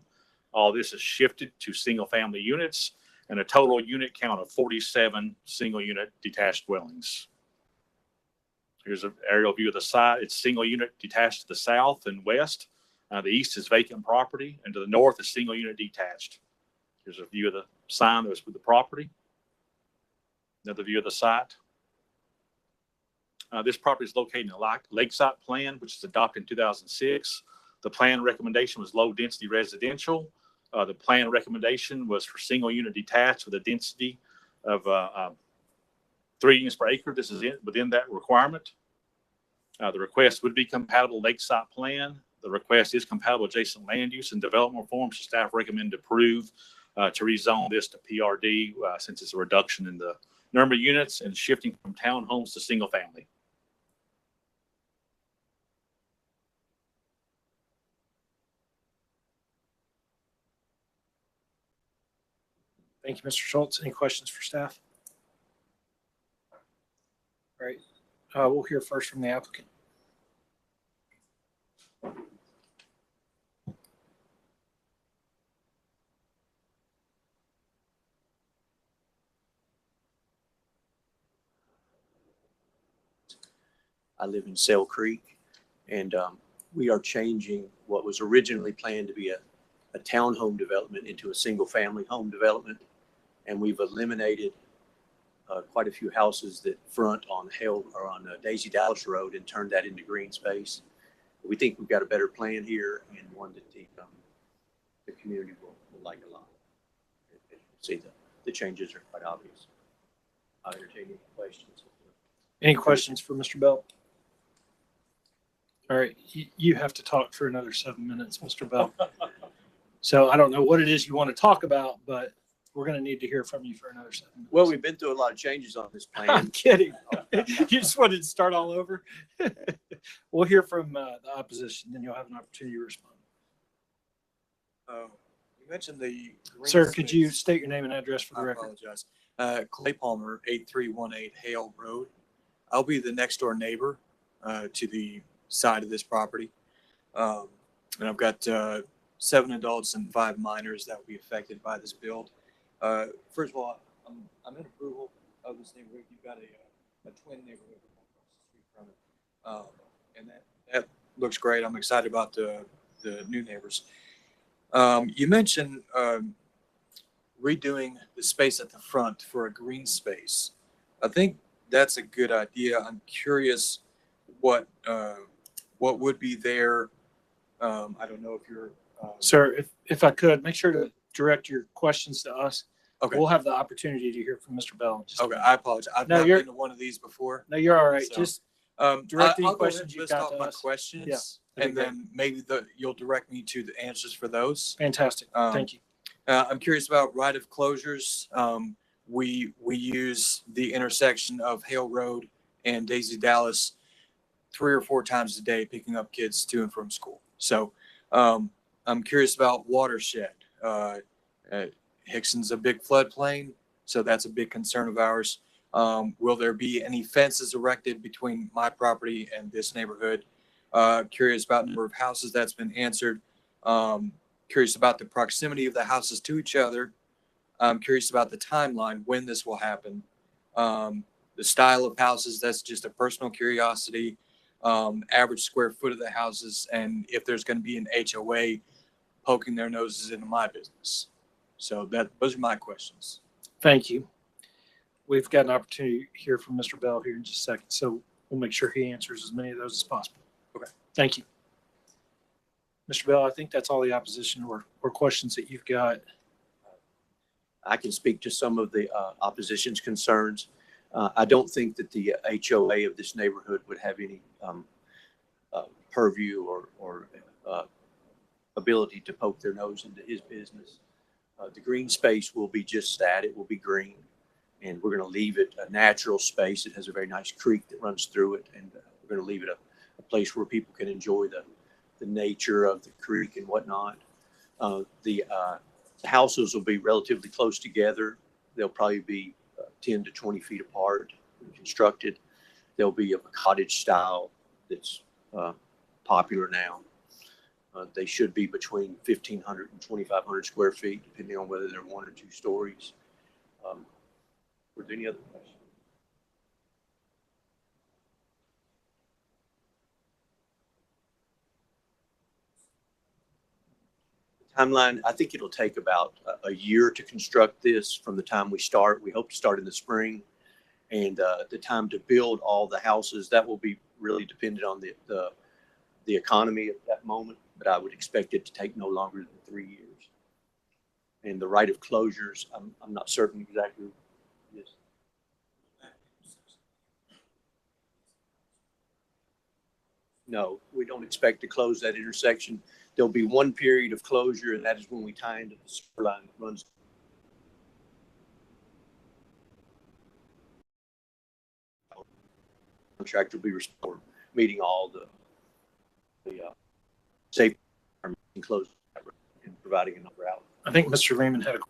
All this is shifted to single family units and a total unit count of 47 single unit detached dwellings. Here's an aerial view of the site. It's single unit detached to the south and west. The east is vacant property, and to the north is single unit detached. Here's a view of the sign that was with the property. Another view of the site. This property is located in a lakeside plan, which was adopted in 2006. The plan recommendation was low density residential. The plan recommendation was for single unit detached with a density of 3 units per acre. This is within that requirement. The request would be compatible lakeside plan. The request is compatible adjacent land use and development reforms. So staff recommend to approve to rezone this to PRD since it's a reduction in the number of units and shifting from townhomes to single family. Thank you, Mr. Schultz. Any questions for staff? All right, we'll hear first from the applicant. I live in Sail Creek, and we are changing what was originally planned to be a townhome development into a single-family home development, and we've eliminated quite a few houses that front on Daisy Dallas Road and turned that into green space. We think we've got a better plan here and one that the community will like a lot. See, the changes are quite obvious. I'll entertain any questions. Any questions for Mr. Bell? All right, you have to talk for another 7 minutes, Mr. Bell. So I don't know what it is you want to talk about, but we're going to need to hear from you for another 7 minutes. Well, we've been through a lot of changes on this plan. I'm kidding. You just wanted to start all over? We'll hear from the opposition, then you'll have an opportunity to respond. You mentioned the green Sir, space. could you state your name and address for the I record? apologize. Clay Palmer, 8318 Hale Road. I'll be the next door neighbor to the side of this property. And I've got 7 adults and 5 minors that will be affected by this build. First of all, I'm in approval of this neighborhood. You've got a twin neighborhood across the street from it. And that looks great. I'm excited about the new neighbors. You mentioned redoing the space at the front for a green space. I think that's a good idea. I'm curious what would be there. I don't know if you're. Sir, if I could, make sure to direct your questions to us. Okay. We'll have the opportunity to hear from Mr. Bell. Okay, I apologize. I've No, not you're- been to one of these before. No, you're all right. So, Just direct any I'll go ahead questions and you've list got off to my us. questions, Yeah, that'd and be then maybe you'll direct me to the answers for those. Fantastic. Thank you. I'm curious about right of closures. We use the intersection of Hale Road and Daisy Dallas 3 or 4 times a day, picking up kids to and from school. So I'm curious about watershed. Hickson's a big floodplain, so that's a big concern of ours. Will there be any fences erected between my property and this neighborhood? Curious about the number of houses that's been answered. Curious about the proximity of the houses to each other. I'm curious about the timeline, when this will happen. The style of houses, that's just a personal curiosity. Average square foot of the houses, and if there's going to be an HOA poking their noses into my business. So those are my questions. Thank you. We've got an opportunity to hear from Mr. Bell here in just a second, so we'll make sure he answers as many of those as possible. Okay. Thank you. Mr. Bell, I think that's all the opposition or questions that you've got. I can speak to some of the opposition's concerns. I don't think that the HOA of this neighborhood would have any purview or ability to poke their nose into his business. The green space will be just that. It will be green. And we're going to leave it a natural space. It has a very nice creek that runs through it. And we're going to leave it a place where people can enjoy the nature of the creek and whatnot. The houses will be relatively close together. They'll probably be 10 to 20 feet apart and constructed. There'll be a cottage style that's popular now. They should be between 1,500 and 2,500 square feet, depending on whether they're 1 or 2 stories. Were there any other questions? Timeline, I think it'll take about a year to construct this from the time we start. We hope to start in the spring. And the time to build all the houses, that will be really dependent on the economy at that moment. But I would expect it to take no longer than 3 years. And the right of closures, I'm not certain exactly. Yes. No, we don't expect to close that intersection. There'll be one period of closure, and that is when we tie into the sewer line that runs. Contractor will be restored, meeting all the safety and close and providing another out. I think Mr. Lehman had a.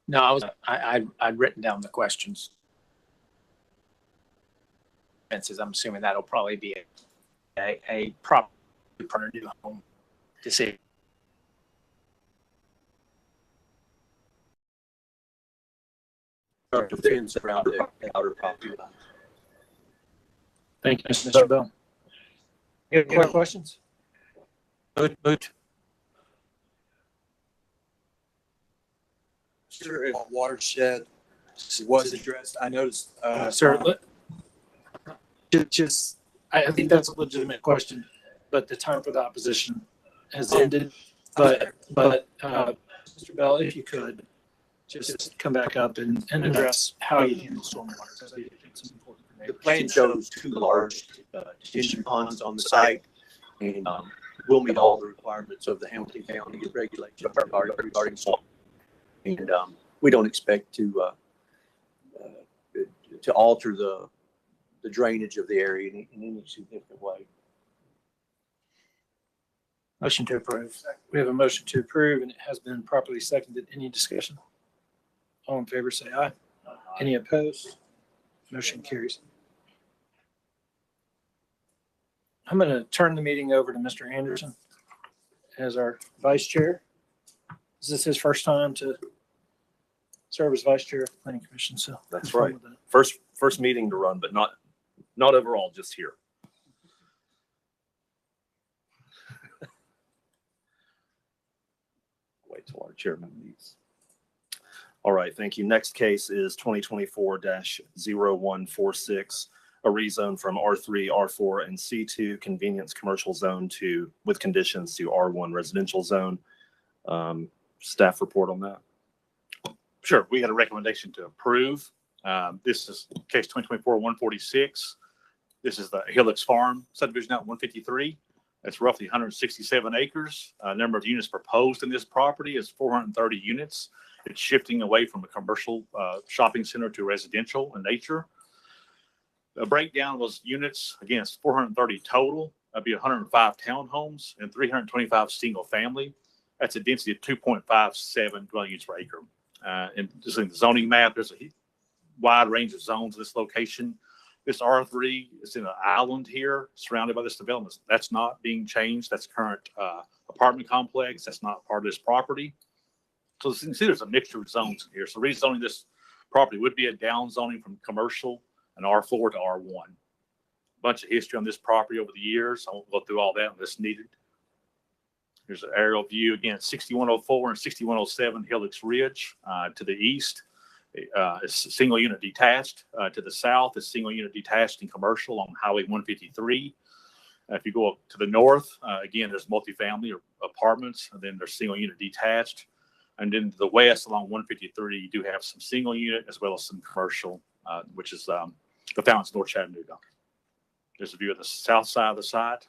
No, I'd written down the questions. I'm assuming that'll probably be a proper for a new home to see. The fence around the outer property line. Thank you, Mr. Bell. Any other questions? Moot. Sure. If Watershed was addressed. I noticed. Sir, I think that's a legitimate question, but the time for the opposition has ended. But Mr. Bell, if you could just come back up and address how you handle stormwater, because I think it's important for the neighbors. plan shows 2 large detention ponds on the site, and we'll meet all the requirements of the Hamilton County regulations regarding salt. And we don't expect to alter the drainage of the area in any significant way. Motion to approve. We have a motion to approve, and it has been properly seconded. Any discussion? All in favor, say aye. Any opposed? Motion carries. I'm going to turn the meeting over to Mr. Anderson as our vice chair. Is this his first time to serve as vice chair of the Planning Commission? So that's right. First meeting to run, but not overall, just here. Wait till our chairman leaves. All right, thank you. Next case is 2024-0146, a rezone from R3, R4, and C2 convenience commercial zone with conditions to R1 residential zone. Staff report on that. Sure, we had a recommendation to approve. This is case 2024-146. This is the Helix Farm subdivision out 153. That's roughly 167 acres. Number of units proposed in this property is 430 units. It's shifting away from a commercial shopping center to residential in nature. The breakdown was units, again, it's 430 total. That'd be 105 townhomes and 325 single family. That's a density of 2.57 dwelling units per acre. And just in the zoning map, there's a wide range of zones in this location. This R3 is in an island here surrounded by this development. That's not being changed. That's current apartment complex. That's not part of this property. So you can see there's a mixture of zones in here. So rezoning this property would be a down zoning from commercial and R4 to R1. Bunch of history on this property over the years. I won't go through all that unless needed. Here's an aerial view. Again, 6104 and 6107 Helix Ridge to the east. It's single unit detached. To the south is single unit detached and commercial on Highway 153. If you go up to the north, again, there's multifamily or apartments, and then there's single unit detached. And then to the west along 153, you do have some single unit as well as some commercial, which is the Fountains, North Chattanooga. There's a view of the south side of the site.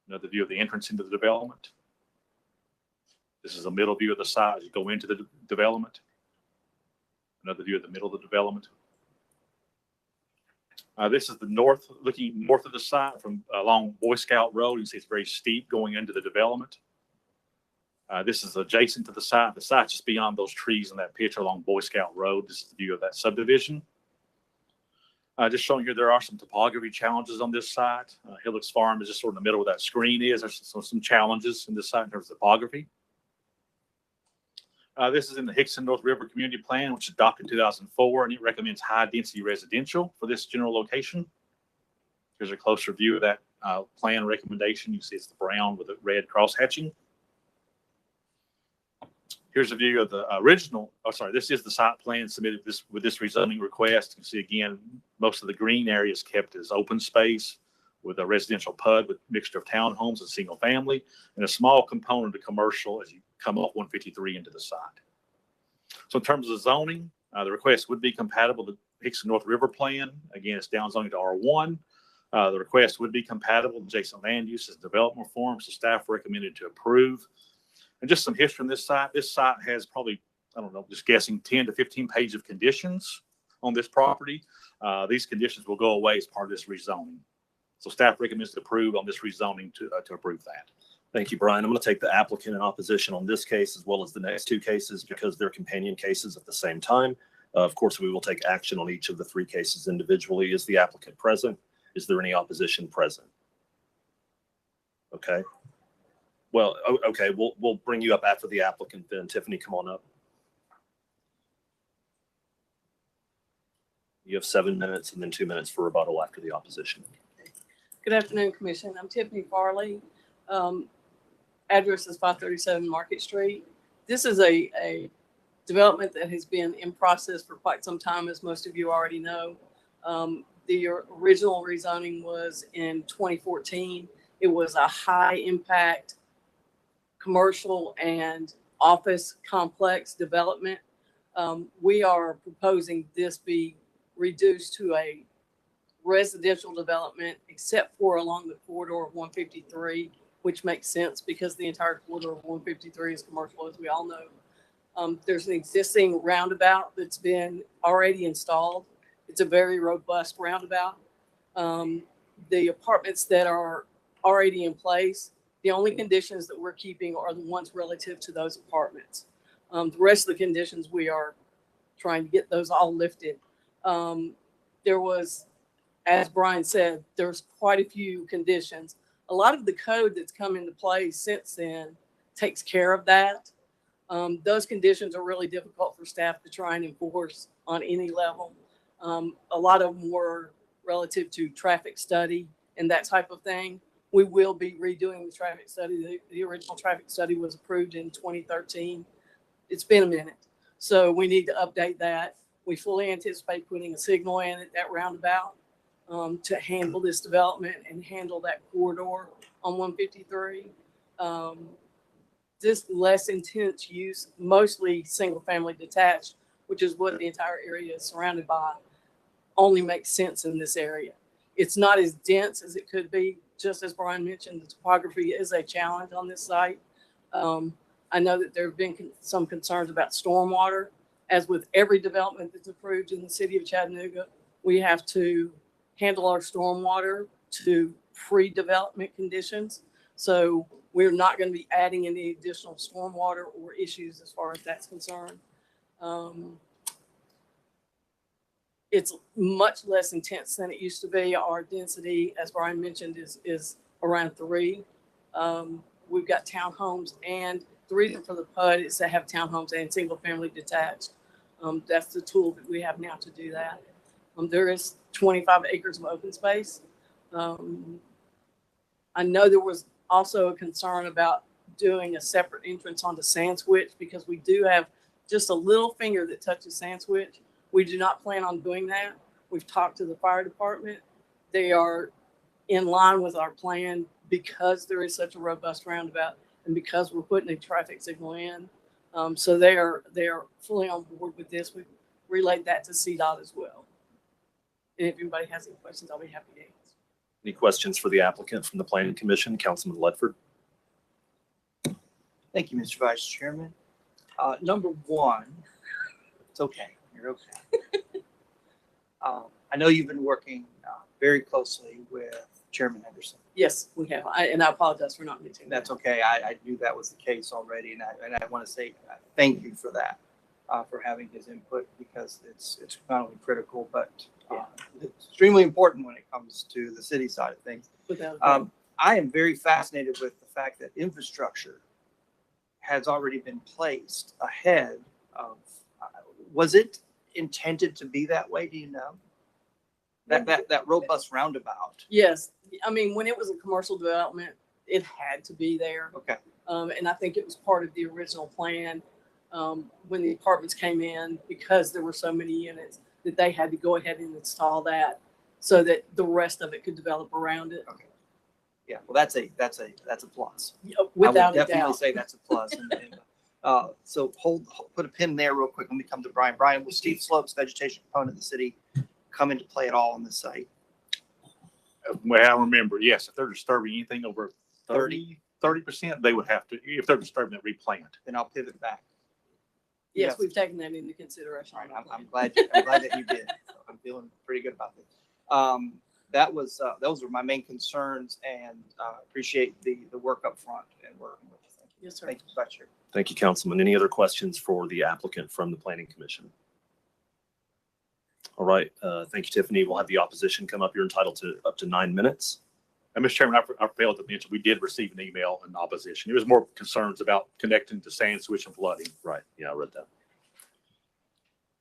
Another view of the entrance into the development. This is a middle view of the site as you go into the development. Another view of the middle of the development. This is the looking north of the site from along Boy Scout Road. You can see it's very steep going into the development. This is adjacent to the site. The site's just beyond those trees in that picture along Boy Scout Road. This is the view of that subdivision. Just showing here, there are some topography challenges on this site. Hillocks Farm is just sort of in the middle where that screen is. There's some challenges in this site in terms of topography. This is in the Hickson North River Community Plan, which was adopted in 2004, and it recommends high-density residential for this general location. Here's a closer view of that plan recommendation. You see it's the brown with the red cross-hatching. Here's a view of the original, this is the site plan submitted with this rezoning request. You can see again, most of the green area is kept as open space with a residential PUD with mixture of townhomes and single family, and a small component of commercial as you come up 153 into the site. So in terms of zoning, the request would be compatible with the Hickson North River Plan. Again, it's down zoning to R1. The request would be compatible with adjacent land uses and development reforms, so staff recommended to approve. And just some history on this site. This site has probably, I don't know, just guessing 10 to 15 pages of conditions on this property. These conditions will go away as part of this rezoning. So staff recommends to approve on this rezoning to approve that. Thank you, Brian. I'm going to take the applicant in opposition on this case as well as the next two cases because they're companion cases at the same time. Of course, we will take action on each of the three cases individually. Is the applicant present? Is there any opposition present? Okay. Well, okay, we'll bring you up after the applicant then. Tiffany, come on up. You have 7 minutes and then 2 minutes for rebuttal after the opposition. Good afternoon, Commission. I'm Tiffany Farley. Address is 537 Market Street. This is a development that has been in process for quite some time, as most of you already know. The original rezoning was in 2014. It was a high impact commercial and office complex development. We are proposing this be reduced to a residential development, except for along the corridor of 153, which makes sense because the entire corridor of 153 is commercial, as we all know. There's an existing roundabout that's been already installed. It's a very robust roundabout. The apartments that are already in place, the only conditions that we're keeping are the ones relative to those apartments. The rest of the conditions, we are trying to get those all lifted. There was, as Brian said, there's quite a few conditions. A lot of the code that's come into play since then takes care of that. Those conditions are really difficult for staff to try and enforce on any level. A lot of them were relative to traffic study and that type of thing. We will be redoing the traffic study. The original traffic study was approved in 2013. It's been a minute. So we need to update that. We fully anticipate putting a signal in at that roundabout to handle this development and handle that corridor on 153. This less intense use, mostly single family detached, which is what the entire area is surrounded by, only makes sense in this area. It's not as dense as it could be. Just as Brian mentioned, the topography is a challenge on this site. I know that there have been some concerns about stormwater. As with every development that's approved in the city of Chattanooga, we have to handle our stormwater to pre-development conditions. So we're not going to be adding any additional stormwater or issues as far as that's concerned. It's much less intense than it used to be. Our density, as Brian mentioned, is around 3. We've got townhomes, and the reason for the PUD is to have townhomes and single family detached. That's the tool that we have now to do that. There is 25 acres of open space. I know there was also a concern about doing a separate entrance onto Sand Switch because we do have just a little finger that touches Sand Switch. We do not plan on doing that. We've talked to the fire department. They are in line with our plan because there is such a robust roundabout and because we're putting a traffic signal in. So they are fully on board with this. We relayed that to CDOT as well. And if anybody has any questions, I'll be happy to answer. Any questions for the applicant from the Planning Commission? Councilman Ledford? Thank you, Mr. Vice Chairman. Number one, it's okay. You're okay. I know you've been working very closely with Chairman Henderson. Yes, we have. And I apologize for not mentioning that. That's okay. I knew that was the case already, and I want to say thank you for that, for having his input, because it's not only critical but it's extremely important when it comes to the city side of things. Without a doubt. I am very fascinated with the fact that infrastructure has already been placed ahead of. Was it intended to be that way? Do you know? That robust roundabout. Yes. I mean, when it was a commercial development, it had to be there. Okay. And I think it was part of the original plan when the apartments came in, because there were so many units that they had to go ahead and install that so that the rest of it could develop around it. Okay. Yeah. Well, that's a plus. Without I would a definitely doubt. say that's a plus. So put a pin there real quick. Let me come to Brian. Brian, will steep slopes, vegetation component of the city come into play at all on this site? Well, remember, yes, if they're disturbing anything over 30%, they would have to, if they're disturbing it, replant. Then I'll pivot back. Yes, we've taken that into consideration. All right, I'm glad that you did. So I'm feeling pretty good about this. Those were my main concerns, and appreciate the work up front and working with you. Thank you. Yes, sir. Thank you, Vice Chair. Thank you, Councilman. Any other questions for the applicant from the Planning Commission? All right. Thank you, Tiffany. We'll have the opposition come up. You're entitled to up to 9 minutes. And Mr. Chairman, I failed to mention, we did receive an email in opposition. It was more concerns about connecting to sand switch and flooding. Right. Yeah, I read that.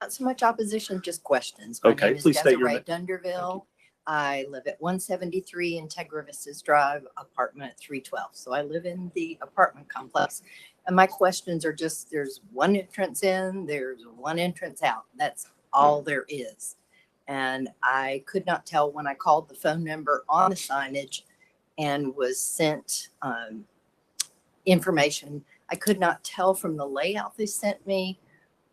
Not so much opposition, just questions. My Okay, name is please state your Desiree Dunderville. I live at 173 Integra Vistas Drive, apartment 312. So I live in the apartment complex. And my questions are just, there's one entrance in, there's one entrance out. That's all there is. And I could not tell when I called the phone number on the signage and was sent information. I could not tell from the layout they sent me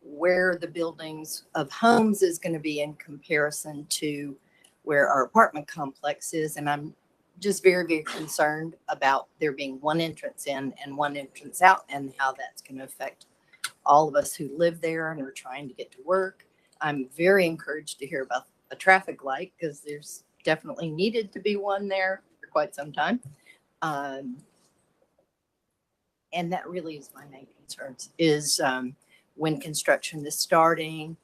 where the buildings of homes is going to be in comparison to where our apartment complex is. And I'm just very, very concerned about there being one entrance in and one entrance out, and how that's going to affect all of us who live there and are trying to get to work. I'm very encouraged to hear about a traffic light, because there's definitely needed to be one there for quite some time. And that really is my main concerns, is when construction is starting,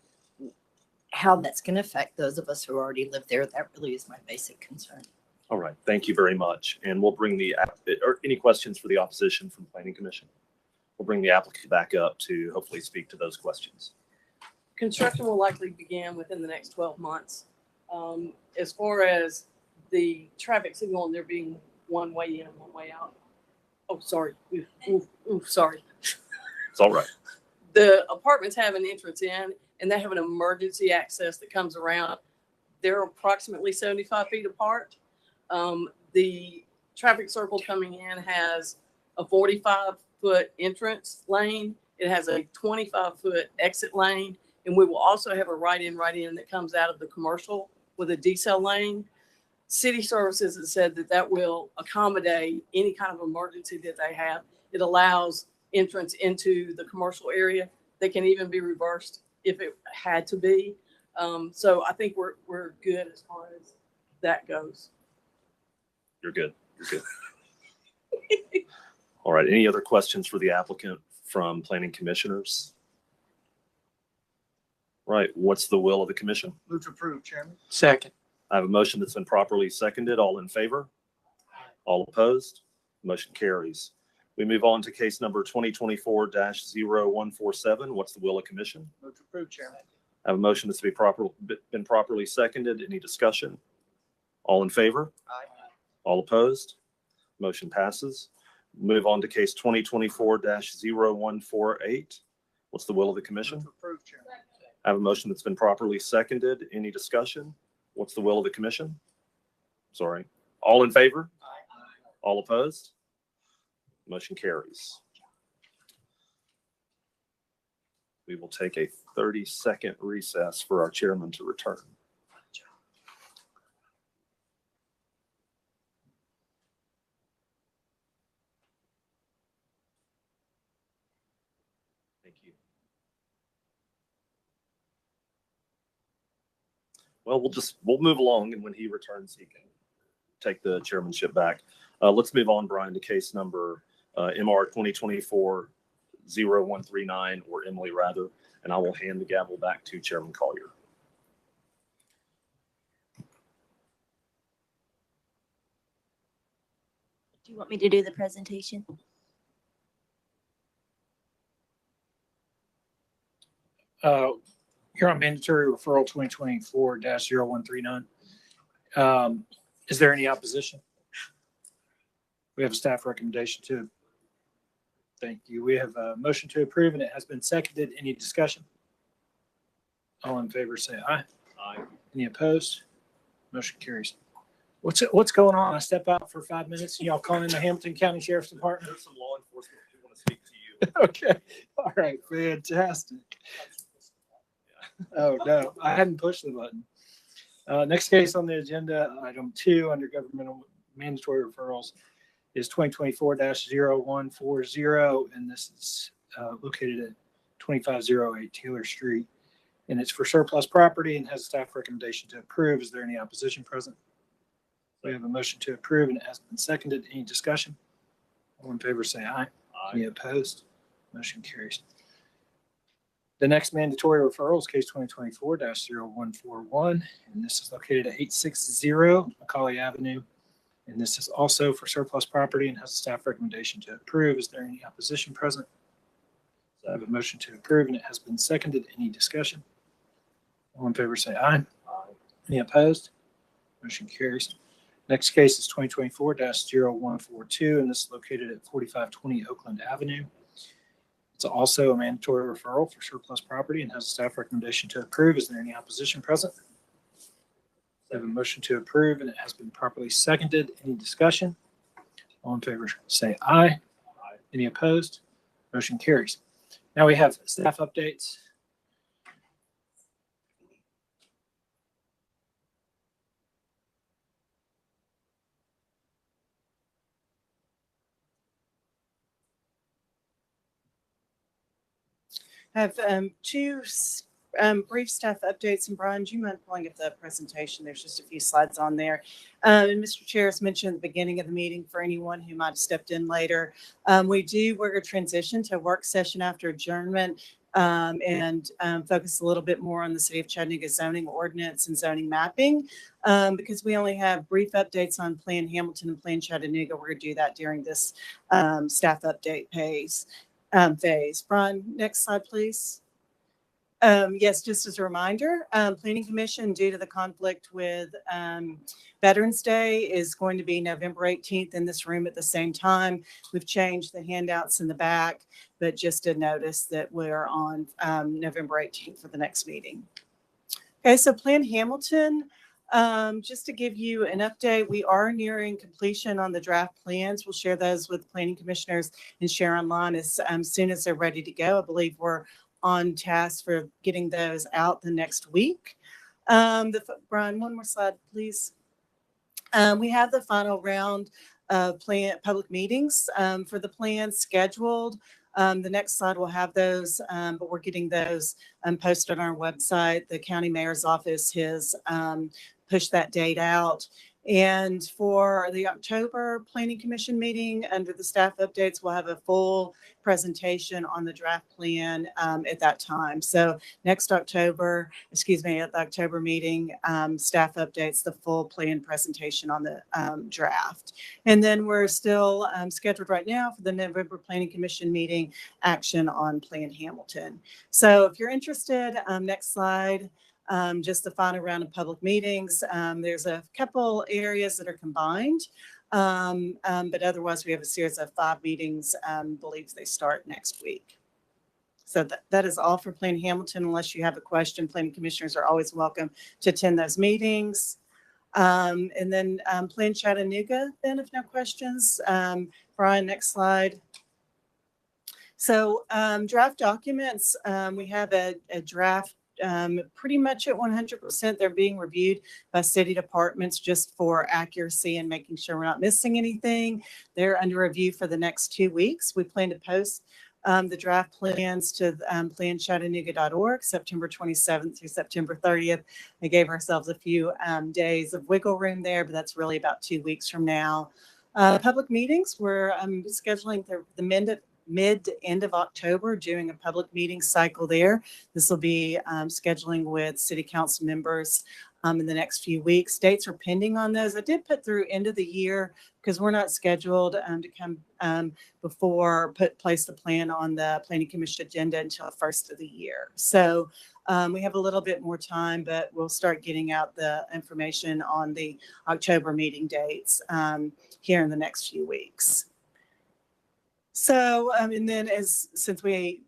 how that's going to affect those of us who already live there. That really is my basic concern. All right. Thank you very much. And we'll bring or any questions for the opposition from the Planning Commission? We'll bring the applicant back up to hopefully speak to those questions. Construction will likely begin within the next 12 months. As far as the traffic signal and there being one way in, one way out. Oh, sorry. Sorry. It's all right. The apartments have an entrance in, and they have an emergency access that comes around. They're approximately 75 feet apart. The traffic circle coming in has a 45-foot entrance lane. It has a 25-foot exit lane. And we will also have a right in that comes out of the commercial with a decel lane. City Services has said that will accommodate any kind of emergency that they have. It allows entrance into the commercial area. They can even be reversed if it had to be. So I think we're good as far as that goes. You're good. You're good. All right. Any other questions for the applicant from planning commissioners? Right. What's the will of the commission? Move to approve, Chairman. Second. I have a motion that's been properly seconded. All in favor? All opposed? Motion carries. We move on to case number 2024-0147. What's the will of commission? Move to approve, Chairman. I have a motion that's been properly seconded. Any discussion? All in favor? Aye. All opposed? Motion passes. Move on to case 2024-0148. What's the will of the commission? Move to approve, Chairman. I have a motion that's been properly seconded. Any discussion? What's the will of the commission? Sorry. All in favor? All opposed? Motion carries. We will take a 30-second recess for our chairman to return. Thank you. Well, we'll move along, and when he returns, he can take the chairmanship back. Let's move on, Brian, to case number MR 2024-0139, or Emily rather, and I will hand the gavel back to Chairman Collier. Do you want me to do the presentation? You're on mandatory referral 2024-0139. Is there any opposition? We have a staff recommendation too. Thank you. We have a motion to approve and it has been seconded. Any discussion? All in favor say aye. Aye. Any opposed? Motion carries. What's going on? I step out for 5 minutes and y'all calling in the Hamilton County Sheriff's Department? There's some law enforcement who want to speak to you. Okay. All right. Fantastic. Oh, no. I hadn't pushed the button. Next case on the agenda, item 2 under governmental mandatory referrals is 2024-0140, and this is located at 2508 Taylor Street, and it's for surplus property and has a staff recommendation to approve. Is there any opposition present? We have a motion to approve and it has been seconded. Any discussion? All in favor say aye. Aye. Any opposed? Motion carries. The next mandatory referral is case 2024-0141, and this is located at 860 Macaulay Avenue. And this is also for surplus property and has a staff recommendation to approve. Is there any opposition present? So I have a motion to approve and it has been seconded. Any discussion? All in favor say aye. Aye. Any opposed? Motion carries. Next case is 2024-0142, and this is located at 4520 Oakland Avenue. It's also a mandatory referral for surplus property and has a staff recommendation to approve. Is there any opposition present? I have a motion to approve and it has been properly seconded. Any discussion? All in favor say aye. Aye. Any opposed? Motion carries. Now we have staff updates. I have two brief staff updates. And Brian, do you mind pulling up the presentation? There's just a few slides on there. And Mr. Chair has mentioned at the beginning of the meeting for anyone who might have stepped in later, we're going to transition to a work session after adjournment and focus a little bit more on the City of Chattanooga zoning ordinance and zoning mapping. Because we only have brief updates on Plan Hamilton and Plan Chattanooga, we're going to do that during this staff update phase. Brian, next slide, please. Yes, just as a reminder, Planning Commission, due to the conflict with Veterans Day, is going to be November 18th in this room at the same time. We've changed the handouts in the back, but just a notice that we're on November 18th for the next meeting. Okay, so Plan Hamilton, just to give you an update, we are nearing completion on the draft plans. We'll share those with planning commissioners and share online as soon as they're ready to go. I believe we're on task for getting those out the next week. Brian, one more slide, please. We have the final round of public meetings for the plan scheduled. The next slide will have those, but we're getting those posted on our website. The county mayor's office has pushed that date out. And for the October Planning Commission meeting, under the staff updates, we'll have a full presentation on the draft plan at that time. So next October, at the October meeting, staff updates the full plan presentation on the draft. And then we're still scheduled right now for the November Planning Commission meeting action on Plan Hamilton. So if you're interested, next slide. Just the final round of public meetings. There's a couple areas that are combined, but otherwise we have a series of 5 meetings. Believes they start next week. So that is all for Plan Hamilton. Unless you have a question, planning commissioners are always welcome to attend those meetings. And then Plan Chattanooga, then if no questions. Brian, next slide. So draft documents, we have a draft pretty much at 100%. They're being reviewed by city departments just for accuracy and making sure we're not missing anything. They're under review for the next 2 weeks. We plan to post the draft plans to planchattanooga.org, September 27th through September 30th. We gave ourselves a few days of wiggle room there, but that's really about 2 weeks from now. Public meetings, we're scheduling the mid to end of October, doing a public meeting cycle there. This will be scheduling with city council members in the next few weeks. Dates are pending on those. I did put through end of the year because we're not scheduled to come before place the plan on the Planning Commission agenda until the first of the year. So we have a little bit more time, but we'll start getting out the information on the October meeting dates here in the next few weeks. So, and then since we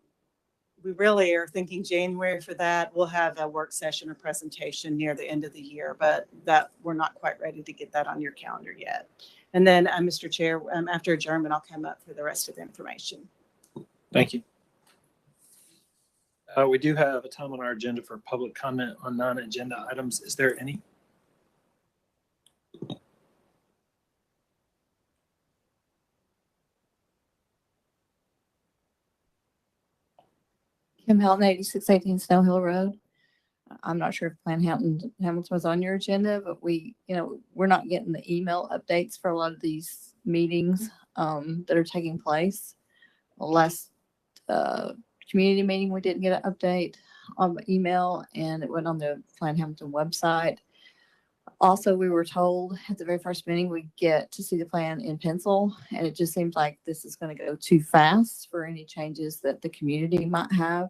really are thinking January for that, we'll have a work session or presentation near the end of the year, but that we're not quite ready to get that on your calendar yet. And then, Mr. Chair, after adjournment, I'll come up for the rest of the information. Thank you. We do have a time on our agenda for public comment on non-agenda items. Is there any? Kim Helton, 8618 Snow Hill Road. I'm not sure if Plan Hamilton was on your agenda, but we're not getting the email updates for a lot of these meetings that are taking place. Last community meeting, we didn't get an update on the email, and it went on the Plan Hamilton website. Also, we were told at the very first meeting we get to see the plan in pencil, and it just seems like this is going to go too fast for any changes that the community might have.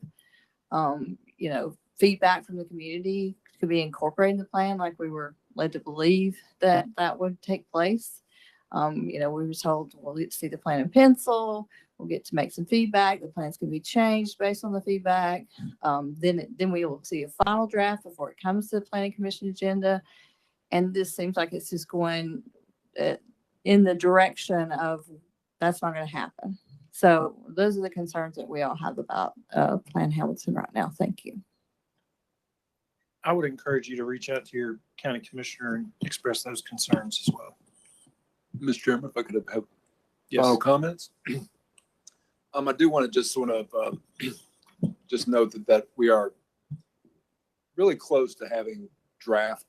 Feedback from the community could be incorporated in the plan, like we were led to believe that would take place. We were told we'll get to see the plan in pencil. We'll get to make some feedback. The plans can be changed based on the feedback. Then we will see a final draft before it comes to the Planning Commission agenda. And this seems like it's just going in the direction of that's not going to happen. So those are the concerns that we all have about Plan Hamilton right now. Thank you. I would encourage you to reach out to your county commissioner and express those concerns as well. Mr. Chairman, if I could have Yes. final comments. I do want to just sort of just note that we are really close to having draft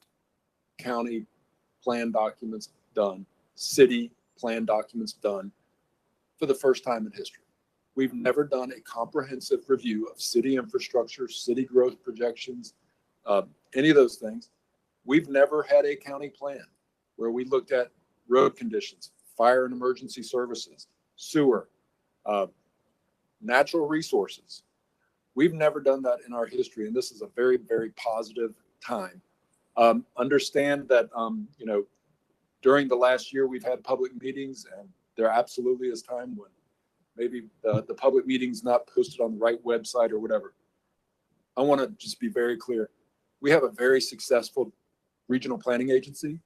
county plan documents done, city plan documents done for the first time in history. We've never done a comprehensive review of city infrastructure, city growth projections, any of those things. We've never had a county plan where we looked at road conditions, fire and emergency services, sewer, natural resources. We've never done that in our history, and this is a very, very positive time. Understand that, during the last year, we've had public meetings, and there absolutely is time when maybe the public meeting's not posted on the right website or whatever. I want to just be very clear. We have a very successful regional planning agency.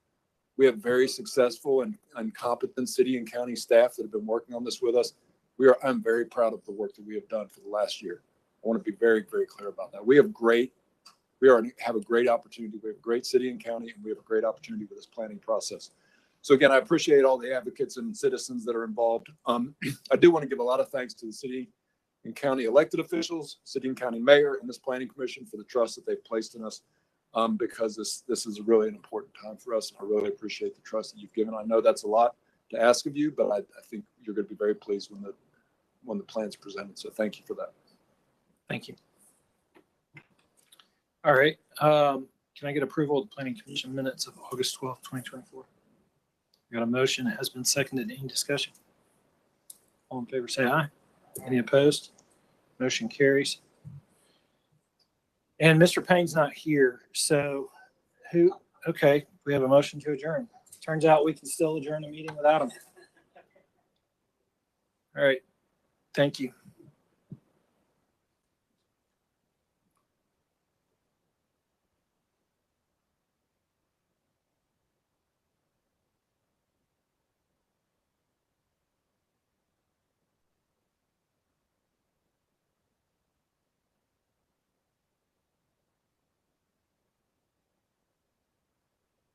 We have very successful and competent city and county staff that have been working on this with us. I'm very proud of the work that we have done for the last year. I want to be very, very clear about that. We have a great opportunity. We have a great city and county, and we have a great opportunity with this planning process. So again, I appreciate all the advocates and citizens that are involved. I do want to give a lot of thanks to the city and county elected officials, city and county mayor, and this planning commission for the trust that they've placed in us, because this is really an important time for us. And I really appreciate the trust that you've given. I know that's a lot to ask of you, but I think you're going to be very pleased when the plan's presented. So thank you for that. Thank you. All right. Can I get approval of the Planning Commission minutes of August 12th, 2024? We got a motion. It has been seconded. Any discussion? All in favor, say aye. Any opposed? Motion carries. And Mr. Payne's not here. So okay, we have a motion to adjourn. Turns out we can still adjourn a meeting without him. All right. Thank you.